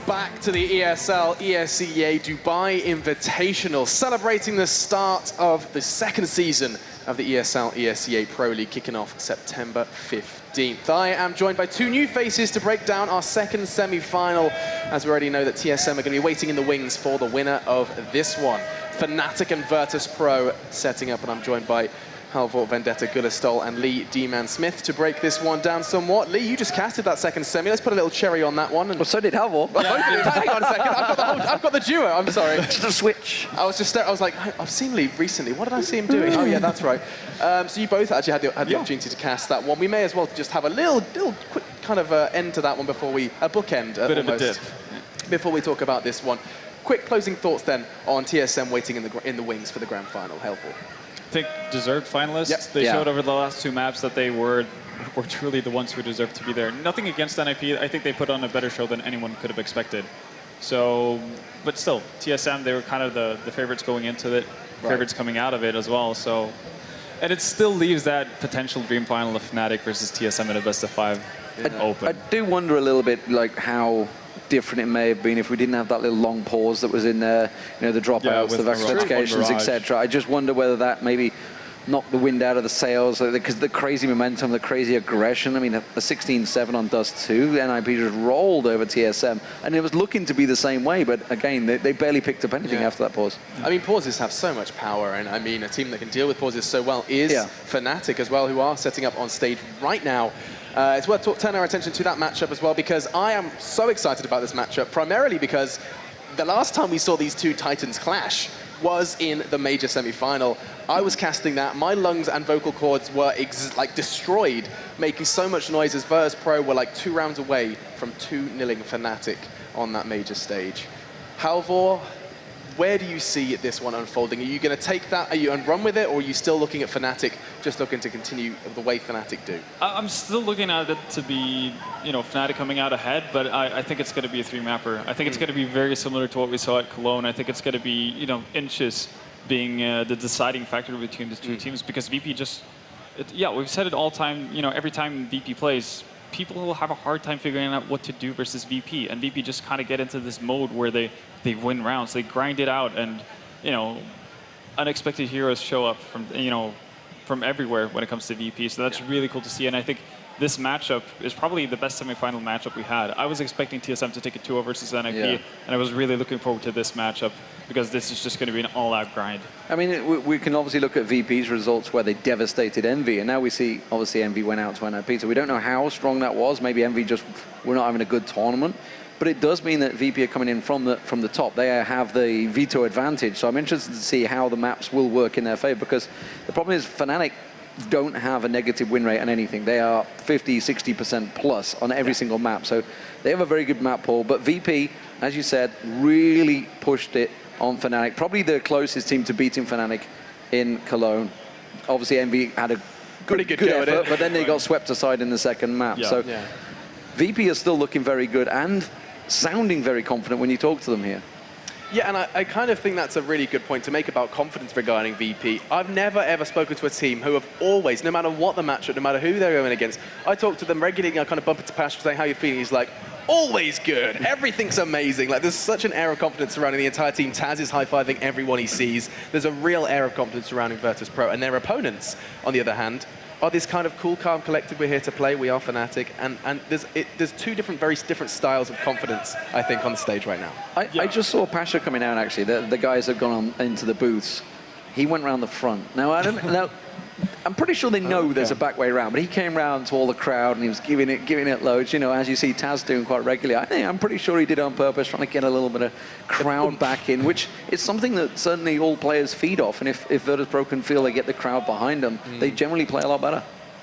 back to the ESL ESEA Dubai Invitational, celebrating the start of the second season of the ESL ESEA Pro League, kicking off September 15th. I am joined by two new faces to break down our second semi-final, as we already know that TSM are going to be waiting in the wings for the winner of this one. Fnatic and Virtus.Pro setting up, and I'm joined by Halvor Vendetta Gullestol and Lee D-Man Smith to break this one down somewhat. Lee, you just casted that second semi. Let's put a little cherry on that one. And well, so did Halvor. yeah, hang on a second. I've got the duo. I'm sorry. Just a switch. I was like, I've seen Lee recently. What did I see him doing? Oh yeah, that's right. So you both actually had the opportunity to cast that one. We may as well just have a little quick kind of end to that one before we bookend bit of a dip before we talk about this one. Quick closing thoughts then on TSM waiting in the wings for the grand final. Halvor. I think deserved finalists. Yep. They showed over the last two maps that they were truly the ones who deserved to be there. Nothing against NIP. I think they put on a better show than anyone could have expected. So, but still, TSM, they were kind of the favorites going into it, favorites coming out of it as well. So, and it still leaves that potential dream final of Fnatic versus TSM in a best-of-5 open. I do wonder a little bit like how different it may have been if we didn't have that little long pause that was in there, you know, the dropouts, the verifications, etc. I just wonder whether that maybe knocked the wind out of the sails, because the crazy momentum, the crazy aggression. I mean, a 16-7 on Dust 2, NIP just rolled over TSM, and it was looking to be the same way, but again, they barely picked up anything after that pause. I mean, pauses have so much power, and I mean, a team that can deal with pauses so well is Fnatic as well, who are setting up on stage right now. It's worth turning our attention to that matchup as well, because I am so excited about this matchup, primarily because the last time we saw these two Titans clash was in the major semi-final. I was casting that. My lungs and vocal cords were like destroyed, making so much noise as Virtus.Pro were like 2 rounds away from 2-0ing Fnatic on that major stage. Halvor, where do you see this one unfolding? Are you going to take that and run with it, or are you still looking at Fnatic, just looking to continue the way Fnatic do? I'm still looking at it to be, you know, Fnatic coming out ahead, but I think it's going to be a 3-mapper. I think it's going to be very similar to what we saw at Cologne. I think it's going to be, you know, inches being the deciding factor between the two teams, because VP just, we've said it all time, you know, every time VP plays, people will have a hard time figuring out what to do versus VP, and VP just kind of get into this mode where they win rounds, they grind it out, and, you know, unexpected heroes show up from, you know, from everywhere when it comes to VP. So that's really cool to see, and I think this matchup is probably the best semi-final matchup we had. I was expecting TSM to take a 2-0 versus NIP, and I was really looking forward to this matchup, because this is just going to be an all-out grind. I mean, we can obviously look at VP's results where they devastated Envy, and now we see, obviously, Envy went out to NIP, so we don't know how strong that was. Maybe Envy just were not having a good tournament. But it does mean that VP are coming in from the top. They have the veto advantage, so I'm interested to see how the maps will work in their favor, because the problem is Fnatic don't have a negative win rate on anything. They are 50, 60% plus on every single map, so they have a very good map pool. But VP, as you said, really pushed it on Fnatic. Probably the closest team to beating Fnatic in Cologne. Obviously, Envy had a pretty good effort, but then they got swept aside in the second map. So VP are still looking very good and sounding very confident when you talk to them here. Yeah, and I kind of think that's a really good point to make about confidence regarding VP. I've never, ever spoken to a team who have always, no matter what the matchup, no matter who they're going against, I talk to them regularly, I kind of bump into Pash saying, how are you feeling? He's like, always good. Everything's amazing. Like, there's such an air of confidence surrounding the entire team. Taz is high-fiving everyone he sees. There's a real air of confidence surrounding Virtus.Pro, and their opponents, on the other hand, are this kind of cool, calm collective. We're here to play. We are Fnatic, and there's two very different styles of confidence, I think, on the stage right now. I just saw Pasha coming out, actually. The guys have gone on into the booths. He went around the front. Now, I don't know. I'm pretty sure they know there's a back way around, but he came round to all the crowd and he was giving it loads. You know, as you see Taz doing quite regularly. I'm pretty sure he did it on purpose, trying to get a little bit of crowd back in, which is something that certainly all players feed off. And if Virtus.Pro can feel they get the crowd behind them, they generally play a lot better.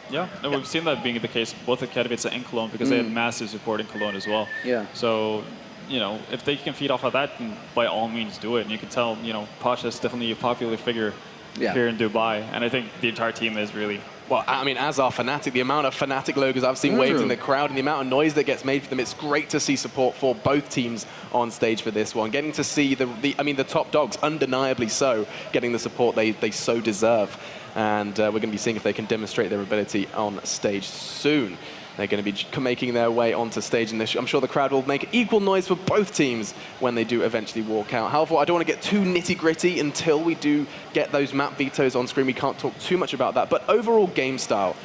Yeah, and we've seen that being the case both at Katowice and Cologne, because they had massive support in Cologne as well. Yeah. So, you know, if they can feed off of that, then by all means do it. And you can tell, you know, Pasha is definitely a popular figure here in Dubai, and I think the entire team is really... Well, I mean, as are Fnatic, the amount of Fnatic logos I've seen waved in the crowd and the amount of noise that gets made for them, it's great to see support for both teams on stage for this one. Getting to see the top dogs, undeniably so, getting the support they so deserve. And we're going to be seeing if they can demonstrate their ability on stage soon. They're going to be making their way onto stage, and I'm sure the crowd will make equal noise for both teams when they do eventually walk out. However, I don't want to get too nitty-gritty until we do get those map vetoes on screen. We can't talk too much about that. But overall game style,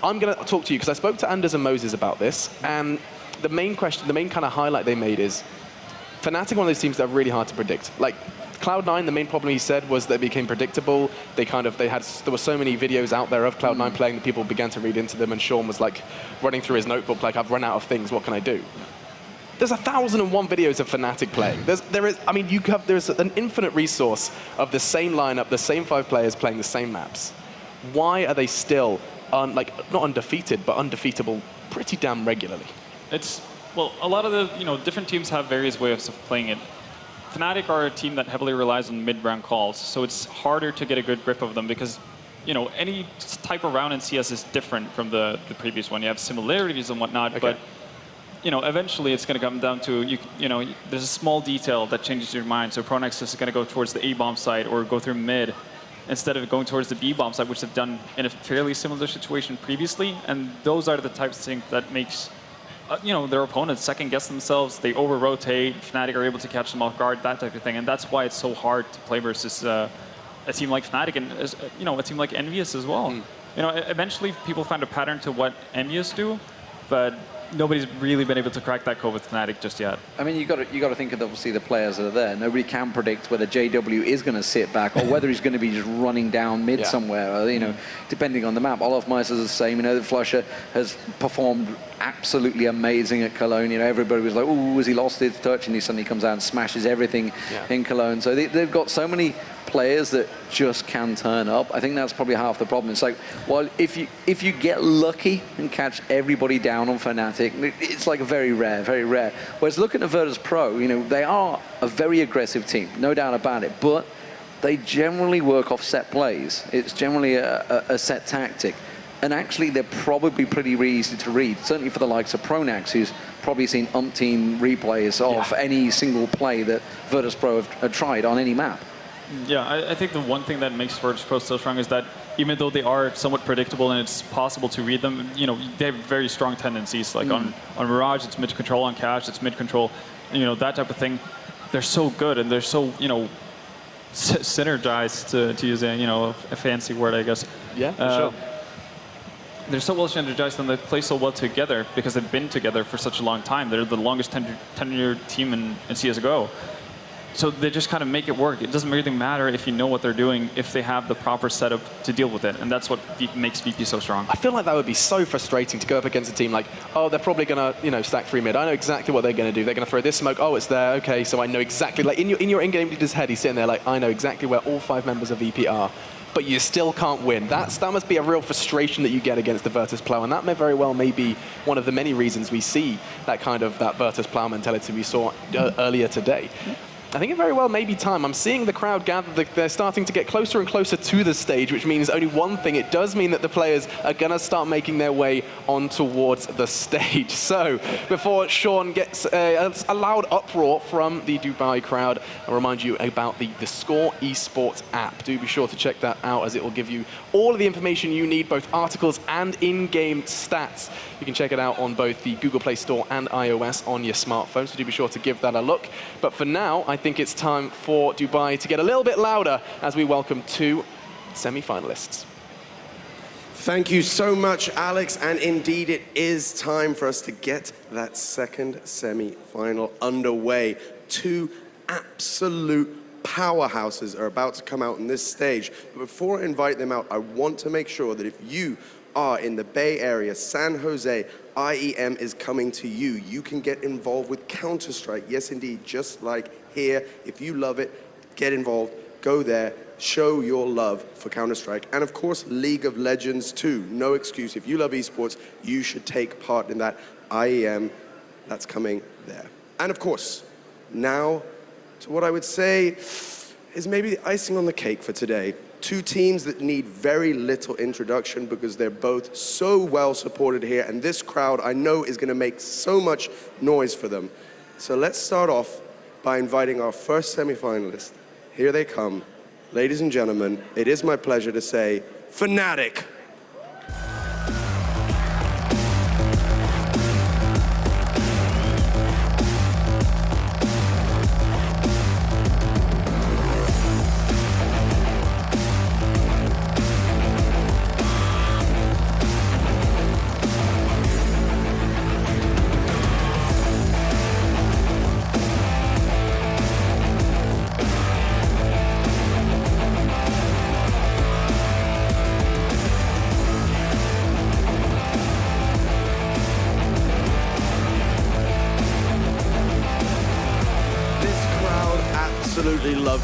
I'm going to talk to you because I spoke to Anders and Moses about this, and the main question, the main kind of highlight they made is Fnatic are one of those teams that are really hard to predict. Like, Cloud9, the main problem he said was they became predictable. There were so many videos out there of Cloud9 playing that people began to read into them, and Sean was like running through his notebook like, I've run out of things, what can I do? There's 1,001 videos of Fnatic playing. There's an infinite resource of the same lineup, the same 5 players playing the same maps. Why are they still, not undefeated, but undefeatable pretty damn regularly? Well, a lot of the different teams have various ways of playing it. Fnatic are a team that heavily relies on mid-round calls, so it's harder to get a good grip of them because, any type of round in CS is different from the previous one. You have similarities and whatnot, but eventually it's going to come down to there's a small detail that changes your mind. So Pronex is going to go towards the A-bomb side or go through mid instead of going towards the B-bomb side, which they've done in a fairly similar situation previously. And those are the types of things that makes their opponents second-guess themselves. They over-rotate. Fnatic are able to catch them off guard, that type of thing. And that's why it's so hard to play versus a team like Fnatic and a team like Envious as well. Eventually people find a pattern to what Envious do, but nobody's really been able to crack that code with Fnatic just yet. I mean, you got to think of obviously the players that are there. Nobody can predict whether JW is going to sit back or whether he's going to be just running down mid somewhere. Or, depending on the map. Olaf Meister's the same. The Flusher has performed absolutely amazing at Cologne. Everybody was like, "Ooh, has he lost his touch?" And he suddenly comes out and smashes everything in Cologne. So they've got so many players that just can turn up. I think that's probably half the problem. It's like, well, if you get lucky and catch everybody down on Fnatic, it's like very rare, very rare. Whereas looking at Virtus.Pro, they are a very aggressive team, no doubt about it, but they generally work off set plays. It's generally a set tactic. And actually, they're probably pretty easy to read, certainly for the likes of Pronax, who's probably seen umpteen replays of any single play that Virtus.Pro have tried on any map. Yeah, I think the one thing that makes Virtus.Pro so strong is that even though they are somewhat predictable and it's possible to read them, they have very strong tendencies. Like on Mirage, it's mid-control. On Cash, it's mid-control. That type of thing. They're so good and they're so, synergized, to use a fancy word, I guess. Yeah, for sure. They're so well synergized and they play so well together because they've been together for such a long time. They're the longest tenured team in CSGO. So they just kind of make it work. It doesn't really matter if you know what they're doing, if they have the proper setup to deal with it. And that's what makes VP so strong. I feel like that would be so frustrating to go up against a team like, oh, they're probably going to, stack 3 mid. I know exactly what they're going to do. They're going to throw this smoke. Oh, it's there. Okay, so I know exactly. Like in your in-game leader's head, he's sitting there like, I know exactly where all 5 members of VP are. But you still can't win. That must be a real frustration that you get against the Virtus.Pro, and that may very well be one of the many reasons we see that Virtus.Pro mentality we saw earlier today. I think it very well may be time. I'm seeing the crowd gather. They're starting to get closer and closer to the stage, which means only one thing. It does mean that the players are going to start making their way on towards the stage. So before Sean gets a loud uproar from the Dubai crowd, I'll remind you about the theScore eSports app. Do be sure to check that out, as it will give you all of the information you need, both articles and in-game stats. You can check it out on both the Google Play Store and iOS on your smartphone, so do be sure to give that a look. But for now, I think it's time for Dubai to get a little bit louder as we welcome 2 semi-finalists. Thank you so much, Alex. And indeed, it is time for us to get that second semi-final underway. 2 absolute powerhouses are about to come out on this stage. But before I invite them out, I want to make sure that if you are in the Bay Area, San Jose, IEM is coming to you. You can get involved with Counter-Strike. Yes, indeed, just like here. If you love it, get involved, go there, show your love for Counter-Strike. And of course, League of Legends too. No excuse. If you love esports, you should take part in that IEM that's coming there. And of course, now to what I would say is maybe the icing on the cake for today. 2 teams that need very little introduction because they're both so well supported here, and this crowd I know is going to make so much noise for them. So let's start off by inviting our first semi-finalist. Here they come. Ladies and gentlemen, it is my pleasure to say, Fnatic.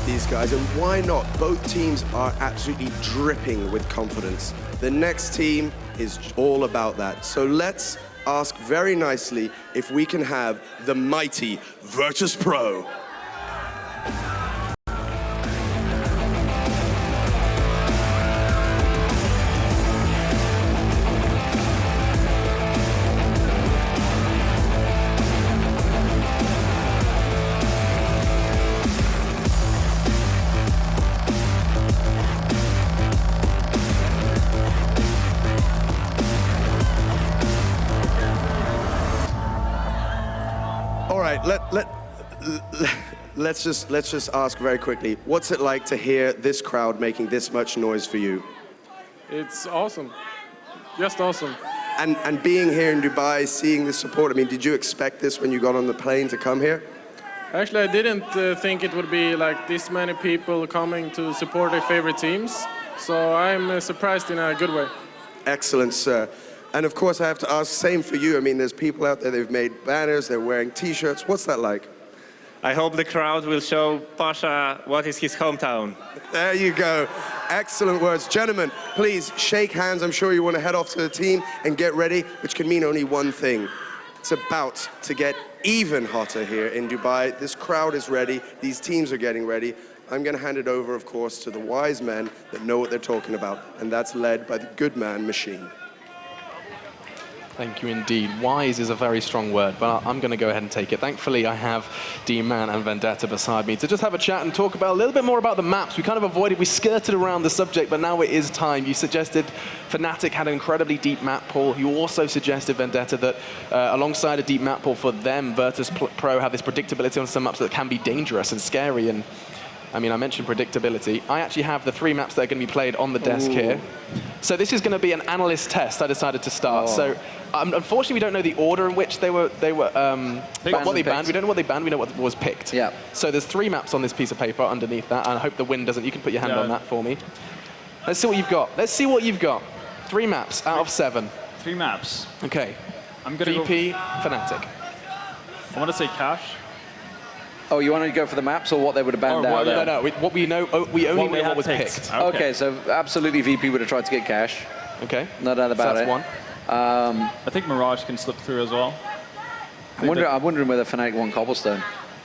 these guys, and why not? Both teams are absolutely dripping with confidence. The next team is all about that. So let's ask very nicely if we can have the mighty Virtus.Pro. Let's just ask very quickly, what's it like to hear this crowd making this much noise for you? It's awesome, just awesome. And being here in Dubai, seeing the support, I mean, did you expect this when you got on the plane to come here? Actually, I didn't think it would be like this many people coming to support their favorite teams, so I'm surprised in a good way. Excellent, sir. And of course, I have to ask, same for you. I mean, there's people out there, they've made banners, they're wearing t-shirts. What's that like? I hope the crowd will show Pasha what is his hometown. There you go. Excellent words. Gentlemen, please shake hands. I'm sure you want to head off to the team and get ready, which can mean only one thing. It's about to get even hotter here in Dubai. This crowd is ready. These teams are getting ready. I'm going to hand it over, of course, to the wise men that know what they're talking about, and that's led by the good man machine. Thank you indeed. Wise is a very strong word, but I'm going to go ahead and take it. Thankfully, I have D-Man and Vendetta beside me to just have a chat and talk about a little bit more about the maps. We kind of avoided, we skirted around the subject, but now it is time. You suggested Fnatic had an incredibly deep map pool. You also suggested, Vendetta, that alongside a deep map pool for them, Virtus.Pro have this predictability on some maps that can be dangerous and scary. And I mean, I mentioned predictability. I actually have the 3 maps that are going to be played on the desk here. So this is going to be an analyst test I decided to start. So unfortunately, we don't know the order in which what they banned. We don't know what they banned. We know what was picked. Yeah. So there's 3 maps on this piece of paper underneath that, and I hope the wind doesn't. You can put your hand on that for me. Let's see what you've got. Let's see what you've got. 3 maps out of 7. 3 maps. Okay. I'm gonna VP, Fnatic. I want to say Cash. Oh, you want to go for the maps or what they would have banned out? No. What we know, we only know what was picked. Okay, so absolutely VP would have tried to get Cash. Okay. No doubt about it. That's one. I think Mirage can slip through as well. I'm wondering whether Fnatic won Cobblestone.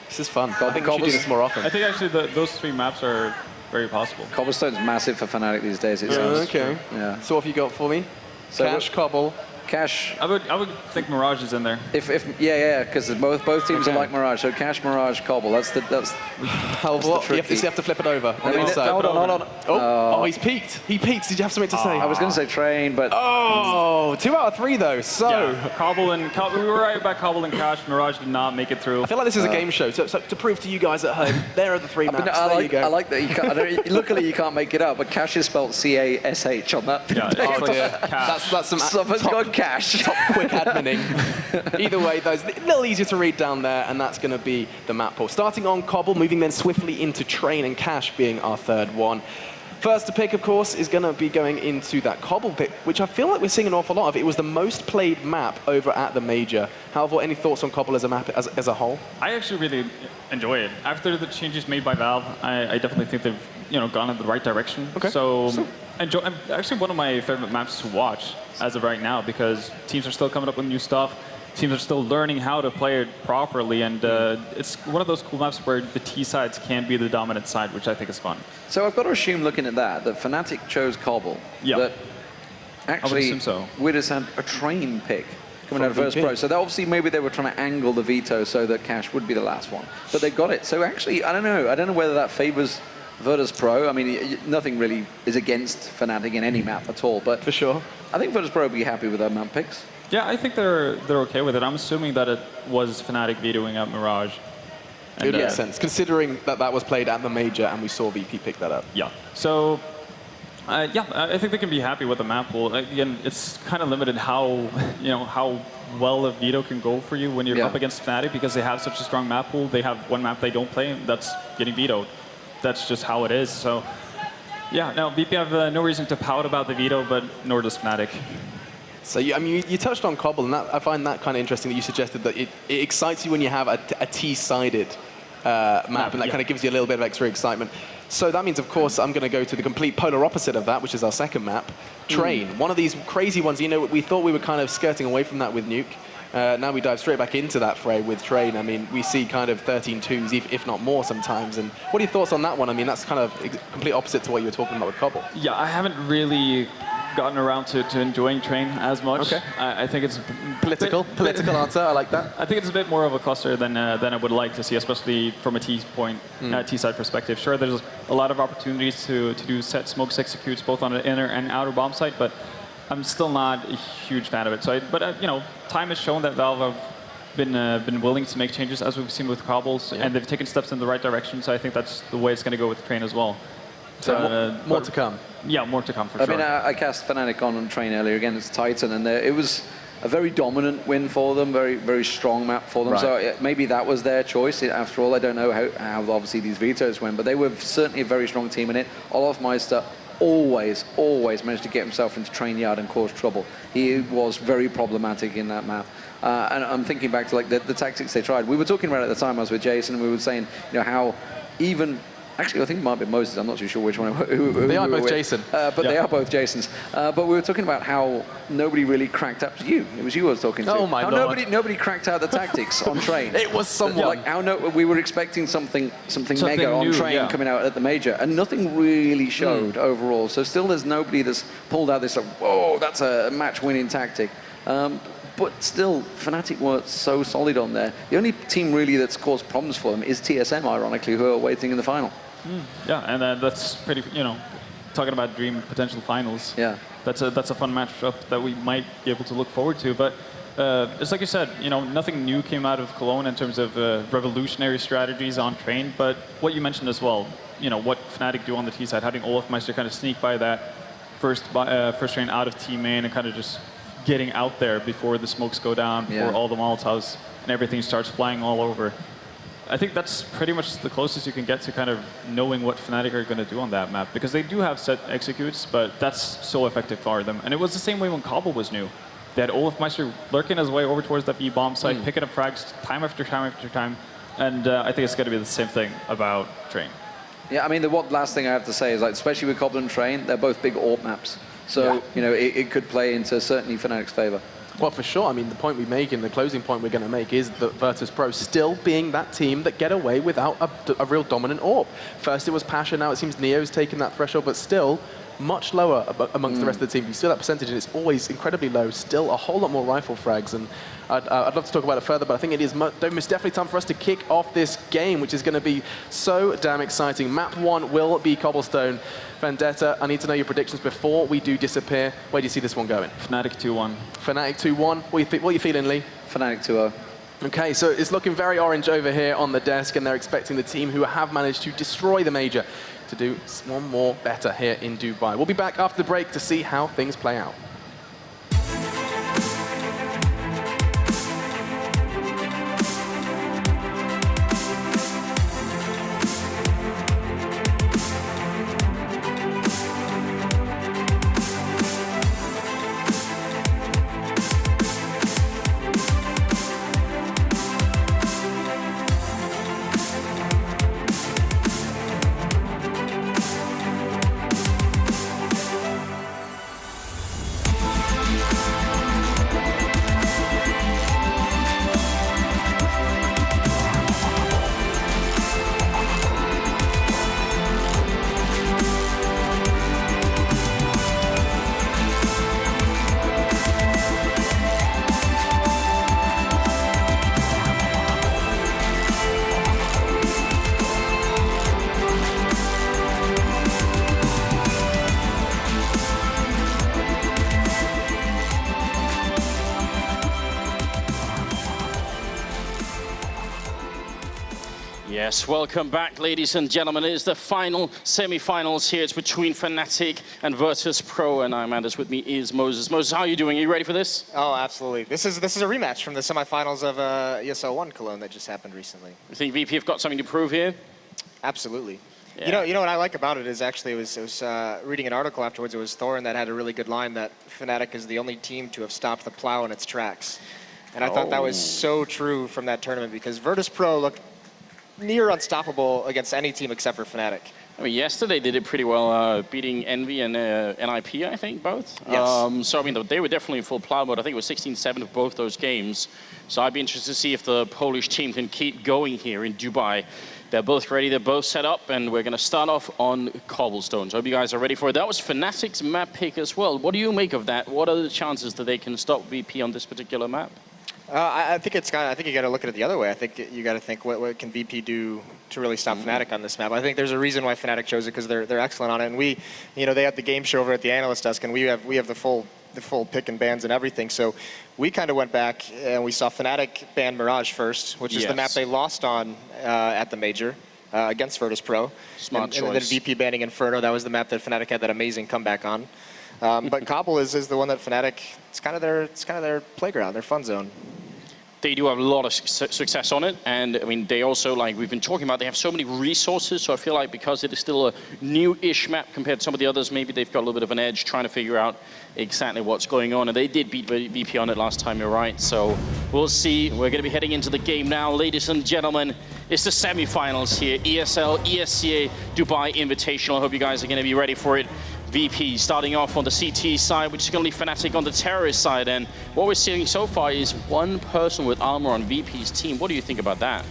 This is fun. I think we should do this more often. I think actually those 3 maps are very possible. Cobblestone's massive for Fnatic these days, it seems. Okay. Yeah. So what have you got for me? So Cash, Cobble. Cash. I would think Mirage is in there. Yeah, because both teams are like Mirage. So Cash, Mirage, Cobble. That's the You have to flip it over. Hold on. Oh, he's peaked. He peaked. Did you have something to say? I was going to say Train, but oh, 2 out of 3 though. So Cobble we were right about Cobble and Cash. Mirage did not make it through. I feel like this is a game show. So to prove to you guys at home, there are the 3 maps. There you go. I like that. You can't, luckily, you can't make it up. But Cash is spelled C-A-S-H on that. Yeah, oh dear. That's some Someone's got Cash. Top quick admining. Either way, those a little easier to read down there, and that's going to be the map pool. Starting on Cobble, moving then swiftly into Train, and Cash being our 3rd one. First to pick, of course, is going to be going into that Cobble pick, which I feel like we're seeing an awful lot of. It was the most played map over at the Major. However, any thoughts on Cobble as a map as a whole? I actually really enjoy it. After the changes made by Valve, I definitely think they've gone in the right direction. Okay. So actually one of my favorite maps to watch as of right now, because teams are still coming up with new stuff. Teams are still learning how to play it properly, and it's one of those cool maps where the T sides can be the dominant side, which I think is fun. So I've got to assume, looking at that Fnatic chose Cobble. Yeah. That actually, I would assume so. we just had a Train pick coming out of Virtus.Pro. So obviously maybe they were trying to angle the veto so that Cash would be the last one. But they got it. So actually, I don't know. I don't know whether that favors Virtus.Pro. I mean, nothing really is against Fnatic in any map at all. But for sure, I think Virtus.Pro will be happy with their map picks. Yeah, I think they're okay with it. I'm assuming that it was Fnatic vetoing out Mirage. It makes sense, considering that was played at the Major and we saw VP pick that up. Yeah. So, yeah, I think they can be happy with the map pool. Again, it's kind of limited how well a veto can go for you when you're up against Fnatic, because they have such a strong map pool. They have one map they don't play, and that's getting vetoed. That's just how it is. So, yeah, no, VP have no reason to pout about the veto, but nor does Fnatic. So, you touched on Cobble, and I find that kind of interesting that you suggested that it excites you when you have a T-sided map, and that kind of gives you a little bit of extra excitement. So that means, of course, I'm going to go to the complete polar opposite of that, which is our second map, Train. One of these crazy ones, you know, we thought we were kind of skirting away from that with Nuke. Now we dive straight back into that fray with Train. I mean, we see kind of 13-2s, if not more sometimes. And what are your thoughts on that one? I mean, that's kind of complete opposite to what you were talking about with Cbble. Yeah, I haven't really gotten around to enjoying Train as much. Okay. I think it's Political answer, I like that. I think it's a bit more of a cluster than I would like to see, especially from a T-side perspective. Sure, there's a lot of opportunities to do set smokes executes both on the inner and outer bomb site, but I'm still not a huge fan of it. So, you know, time has shown that Valve have been willing to make changes, as we've seen with Cobbles, and they've taken steps in the right direction. So I think that's the way it's going to go with Train as well. So more to come. Yeah, more to come for sure. I mean, I cast Fnatic on Train earlier against Titan, and it was a very dominant win for them, very strong map for them. Right. So maybe that was their choice. After all, I don't know how obviously these vetoes went, but they were certainly a very strong team in it. Olofmeister always managed to get himself into Train Yard and cause trouble. He was very problematic in that map. And I'm thinking back to like the tactics they tried. We were talking about it at the time I was with Jason, and we were saying, you know, how even actually, I think it might be Moses. I'm not too sure which one. They are both Jason. But they are both Jasons. But we were talking about how nobody really cracked up. It was you I was talking to. Oh my Lord. Nobody cracked out the tactics on Train. It was someone. Like how we were expecting something mega on Train coming out at the major, and nothing really showed overall. So still, there's nobody that's pulled out this, like, whoa, that's a match-winning tactic. But still, Fnatic were so solid on there. The only team really that's caused problems for them is TSM, ironically, who are waiting in the final. Yeah, and that's pretty, you know, talking about dream potential finals. Yeah. That's a fun matchup that we might be able to look forward to. But it's like you said, you know, nothing new came out of Cologne in terms of revolutionary strategies on Train. But what you mentioned as well, you know, what Fnatic do on the T side, having Olofmeister kind of sneak by that first Train out of T main and kind of just getting out there before the smokes go down, before all the Molotovs and everything starts flying all over. I think that's pretty much the closest you can get to kind of knowing what Fnatic are going to do on that map, because they do have set executes, but that's so effective for them. And it was the same way when Cbble was new. They had Olofmeister lurking his way over towards that B-bomb site, picking up frags time after time after time, and I think it's going to be the same thing about Train. Yeah, I mean, the last thing I have to say is, like, especially with Cbble and Train, they're both big AWP maps. So, you know, it could play into certainly Fnatic's favor. Well, for sure. I mean, the point we make and the closing point we're going to make is that Virtus.Pro still being that team that get away without a real dominant AWP. First it was Pasha, now it seems Neo's taken that threshold, but still much lower amongst the rest of the team. You see that percentage, and it's always incredibly low. Still a whole lot more rifle frags, and I'd love to talk about it further, but I think it is most definitely time for us to kick off this game, which is going to be so damn exciting. Map 1 will be Cobblestone. Vendetta, I need to know your predictions before we do disappear. Where do you see this one going? Fnatic 2-1. Fnatic 2-1. What are you feeling, Lee? Fnatic 2-0. Okay, so it's looking very orange over here on the desk, and they're expecting the team who have managed to destroy the major to do one more better here in Dubai. We'll be back after the break to see how things play out. Yes, welcome back, ladies and gentlemen. It is the final semi-finals here. It's between Fnatic and Virtus.Pro, and I'm Anders. With me is Moses. Moses, how are you doing? Are you ready for this? Oh, absolutely. This is a rematch from the semi-finals of ESL 1 Cologne that just happened recently. You think VP have got something to prove here? Absolutely. Yeah. You know what I like about it is actually it was reading an article afterwards. It was Thorin that had a really good line that Fnatic is the only team to have stopped the plow in its tracks, and I thought that was so true from that tournament because Virtus.Pro looked near unstoppable against any team except for Fnatic. I mean, yesterday they did pretty well, beating Envy and NIP, I think, both. Yes. So, I mean, they were definitely in full plow mode. I think it was 16-7 of both those games. So I'd be interested to see if the Polish team can keep going here in Dubai. They're both ready, they're both set up, and we're going to start off on cobblestones. Hope you guys are ready for it. That was Fnatic's map pick as well. What do you make of that? What are the chances that they can stop VP on this particular map? I think I think you got to look at it the other way. I think you got to think what can VP do to really stop Fnatic on this map. I think there's a reason why Fnatic chose it, because they're excellent on it. And we, you know, they had the game show over at the analyst desk, and we have the full pick and bans and everything. So we kind of went back and we saw Fnatic ban Mirage first, which is the map they lost on at the major against Virtus.Pro. Smart choice. And then VP banning Inferno. That was the map that Fnatic had that amazing comeback on. But Cobble is the one that Fnatic, it's kind of their playground, their fun zone. They do have a lot of success on it, and I mean, they also, like we've been talking about, they have so many resources, so I feel like because it is still a new-ish map compared to some of the others, maybe they've got a little bit of an edge trying to figure out exactly what's going on, and they did beat VP on it last time, you're right, so we'll see. We're going to be heading into the game now, ladies and gentlemen. It's the semi-finals here, ESL ESEA Dubai Invitational. I hope you guys are going to be ready for it. VP starting off on the CT side, which is going to be Fnatic on the terrorist side. And what we're seeing so far is one person with armor on VP's team. What do you think about that?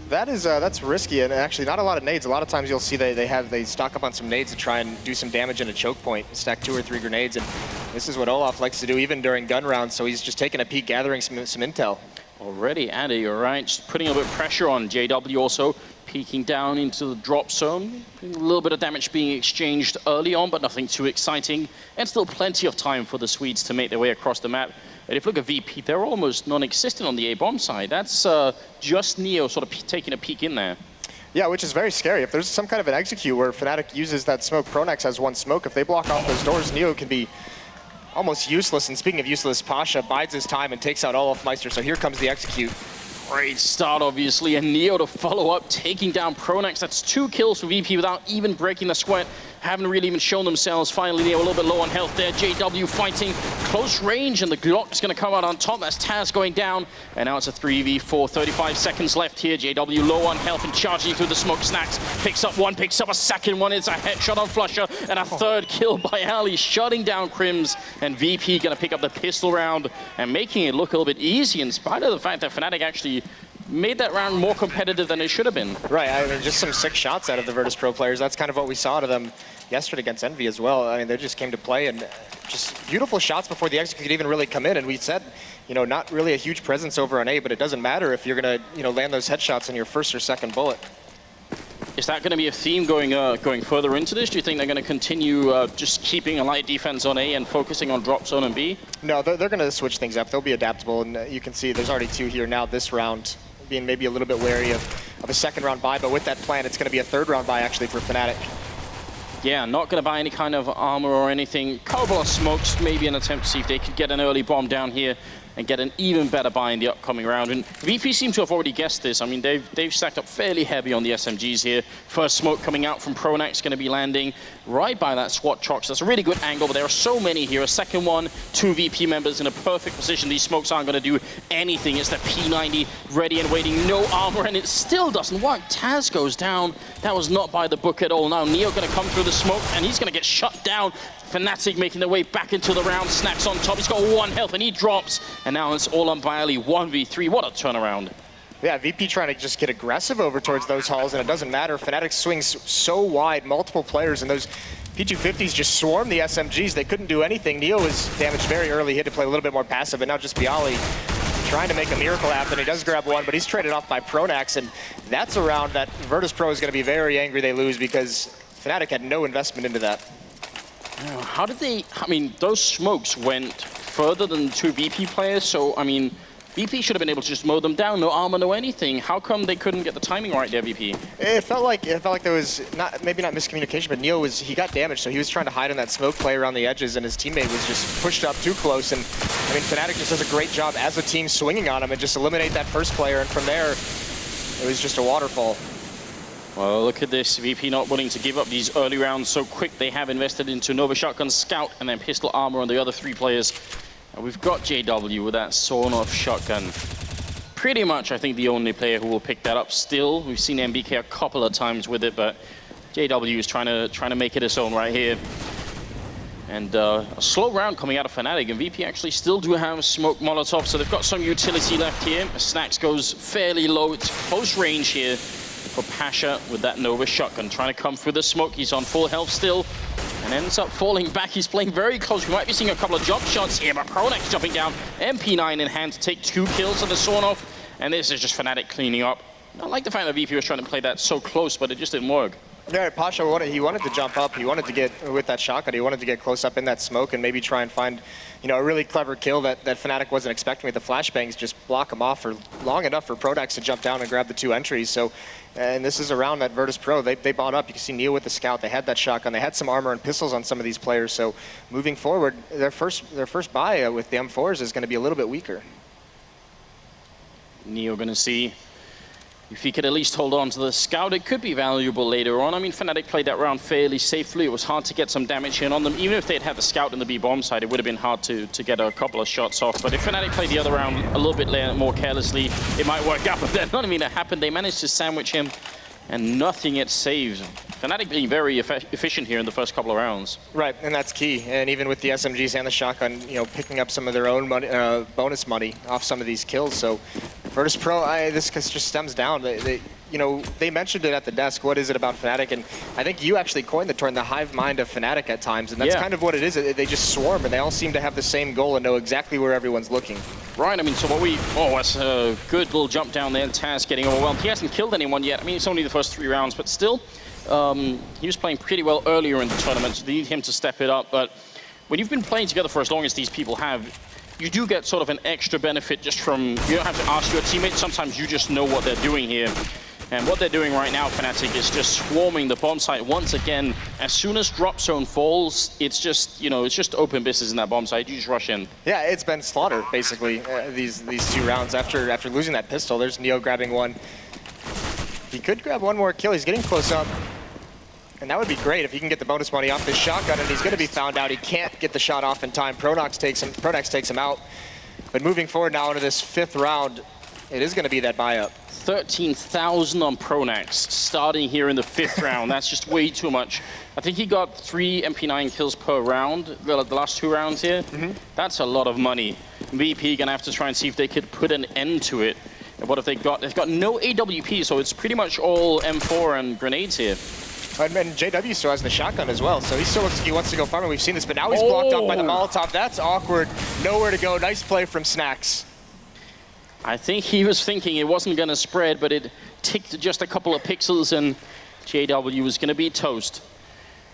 That's risky, and actually not a lot of nades. A lot of times you'll see they stock up on some nades to try and do some damage in a choke point, stack 2 or 3 grenades, and this is what Olaf likes to do even during gun rounds. So he's just taking a peek, gathering some intel. Already, Andy, you're right. Just putting a bit of pressure on JW also. Peeking down into the drop zone. A little bit of damage being exchanged early on, but nothing too exciting. And still plenty of time for the Swedes to make their way across the map. And if you look at VP, they're almost non-existent on the A-bomb side. That's just Neo sort of taking a peek in there. Yeah, which is very scary. If there's some kind of an execute where Fnatic uses that smoke, Pronax has one smoke. If they block off those doors, Neo can be almost useless. And speaking of useless, Pasha bides his time and takes out Olaf Meister. So here comes the execute. Great start, obviously, and Neo to follow up, taking down Pronax. That's 2 kills for VP without even breaking the sweat. Haven't really even shown themselves. Finally, Neo a little bit low on health there. JW fighting close range, and the Glock's going to come out on top. That's Taz going down, and now it's a 3v4. 35 seconds left here. JW low on health and charging through the smoke snacks. Picks up one, picks up a second one. It's a headshot on Flusher, and a third kill by Ali, shutting down Crims. And VP going to pick up the pistol round and making it look a little bit easy, in spite of the fact that Fnatic actually made that round more competitive than it should have been. Right, I mean, just some sick shots out of the Virtus.Pro players. That's kind of what we saw to them yesterday against Envy as well. I mean, they just came to play, and just beautiful shots before the execute could even really come in. And we said, you know, not really a huge presence over on A, but it doesn't matter if you're going to, you know, land those headshots in your first or second bullet. Is that going to be a theme going further into this? Do you think they're going to continue just keeping a light defense on A and focusing on drop zone and B? No, they're going to switch things up. They'll be adaptable, and you can see there's already 2 here now this round, being maybe a little bit wary of a second round buy, but with that plan, it's going to be a 3rd round buy actually for Fnatic. Yeah, not going to buy any kind of armor or anything. Couple of smokes, maybe an attempt to see if they could get an early bomb down here and get an even better buy in the upcoming round. And VP seem to have already guessed this. I mean, they've stacked up fairly heavy on the SMGs here. First smoke coming out from Pronax, going to be landing right by that SWAT chox. That's a really good angle, but there are so many here. A second one, 2 VP members in a perfect position. These smokes aren't going to do anything. It's the P90 ready and waiting, no armor, and it still doesn't work. Taz goes down. That was not by the book at all. Now Neo going to come through the smoke, and he's going to get shut down. Fnatic making their way back into the round. Snacks on top. He's got 1 health, and he drops. And now it's all on Bailey, 1v3. What a turnaround. Yeah, VP trying to just get aggressive over towards those halls, and it doesn't matter. Fnatic swings so wide, multiple players, and those P250s just swarm the SMGs. They couldn't do anything. Neo was damaged very early. He had to play a little bit more passive, and now just Bialy trying to make a miracle happen. He does grab one, but he's traded off by Pronax, and that's a round that Virtus.Pro is going to be very angry they lose, because Fnatic had no investment into that. How did they, I mean, those smokes went further than 2 VP players, so, I mean, VP should have been able to just mow them down, no armor, no anything. How come they couldn't get the timing right there, VP? It felt like there was maybe not miscommunication, but Neo he got damaged, so he was trying to hide in that smoke play around the edges, and his teammate was just pushed up too close. And I mean, Fnatic just does a great job as a team swinging on him and just eliminate that first player, and from there, it was just a waterfall. Well, look at this. VP not willing to give up these early rounds so quick. They have invested into Nova Shotgun, Scout, and then pistol armor on the other 3 players. And we've got JW with that sawn-off shotgun. pretty much, I think, the only player who will pick that up still. We've seen MBK a couple of times with it, but JW is trying to make it his own right here. And a slow round coming out of Fnatic, and VP actually still do have smoke Molotov, so they've got some utility left here. Snax goes fairly low. It's close range here for Pasha with that Nova shotgun, trying to come through the smoke. He's on full health still, and ends up falling back. He's playing very close. We might be seeing a couple of jump shots here, but Pronax jumping down, MP9 in hand to take 2 kills of the Sornoff, and this is just Fnatic cleaning up. I like the fact that VP was trying to play that so close, but it just didn't work. Yeah, Pasha he wanted to jump up. He wanted to get with that shotgun. He wanted to get close up in that smoke and maybe try and find, you know, a really clever kill that Fnatic wasn't expecting with the flashbangs. Just block him off for long enough for Prodax to jump down and grab the 2 entries. So, and this is a round that Virtus.Pro they bought up. You can see Neo with the scout. They had that shotgun. They had some armor and pistols on some of these players. So, moving forward, their first buy with the M4s is going to be a little bit weaker. Neo going to see if he could at least hold on to the scout. It could be valuable later on. I mean, Fnatic played that round fairly safely. It was hard to get some damage in on them. Even if they'd had the scout in the B-bomb side, it would have been hard to get a couple of shots off. But if Fnatic played the other round a little bit more carelessly, it might work out. But then, I mean, it happened. They managed to sandwich him, and nothing gets saved. Fnatic being very efficient here in the first couple of rounds. Right, and that's key. And even with the SMGs and the shotgun, you know, picking up some of their own money, bonus money off some of these kills. So Virtus.Pro, this just stems down. You know, they mentioned it at the desk. What is it about Fnatic? And I think you actually coined the term, the hive mind of Fnatic at times. And that's kind of what it is. They just swarm, and they all seem to have the same goal and know exactly where everyone's looking. Right, I mean, so that's a good little jump down there. Taz getting overwhelmed. He hasn't killed anyone yet. I mean, it's only the first 3 rounds, but still, he was playing pretty well earlier in the tournament, so they need him to step it up. But when you've been playing together for as long as these people have, you do get sort of an extra benefit just from, you don't have to ask your teammates. Sometimes you just know what they're doing here. And what they're doing right now, Fnatic, is just swarming the bomb site once again. As soon as drop zone falls, it's just, you know, it's just open business in that bomb site. You just rush in. Yeah, it's been slaughter, basically, these 2 rounds. After losing that pistol, there's Neo grabbing one. He could grab one more kill. He's getting close up. And that would be great if he can get the bonus money off this shotgun, and he's going to be found out. He can't get the shot off in time. Pronax takes him out. But moving forward now into this 5th round, it is going to be that buy-up. 13,000 on Pronax, starting here in the 5th round. That's just way too much. I think he got 3 MP9 kills per round, the last 2 rounds here. That's a lot of money. VP going to have to try and see if they could put an end to it. And what have they got? They've got no AWP, so it's pretty much all M4 and grenades here. And JW still has the shotgun as well, so he still looks like he wants to go farming. We've seen this, but now he's blocked up by the Molotov. That's awkward. Nowhere to go. Nice play from Snax. I think he was thinking it wasn't going to spread, but it ticked just a couple of pixels, and JW was going to be toast.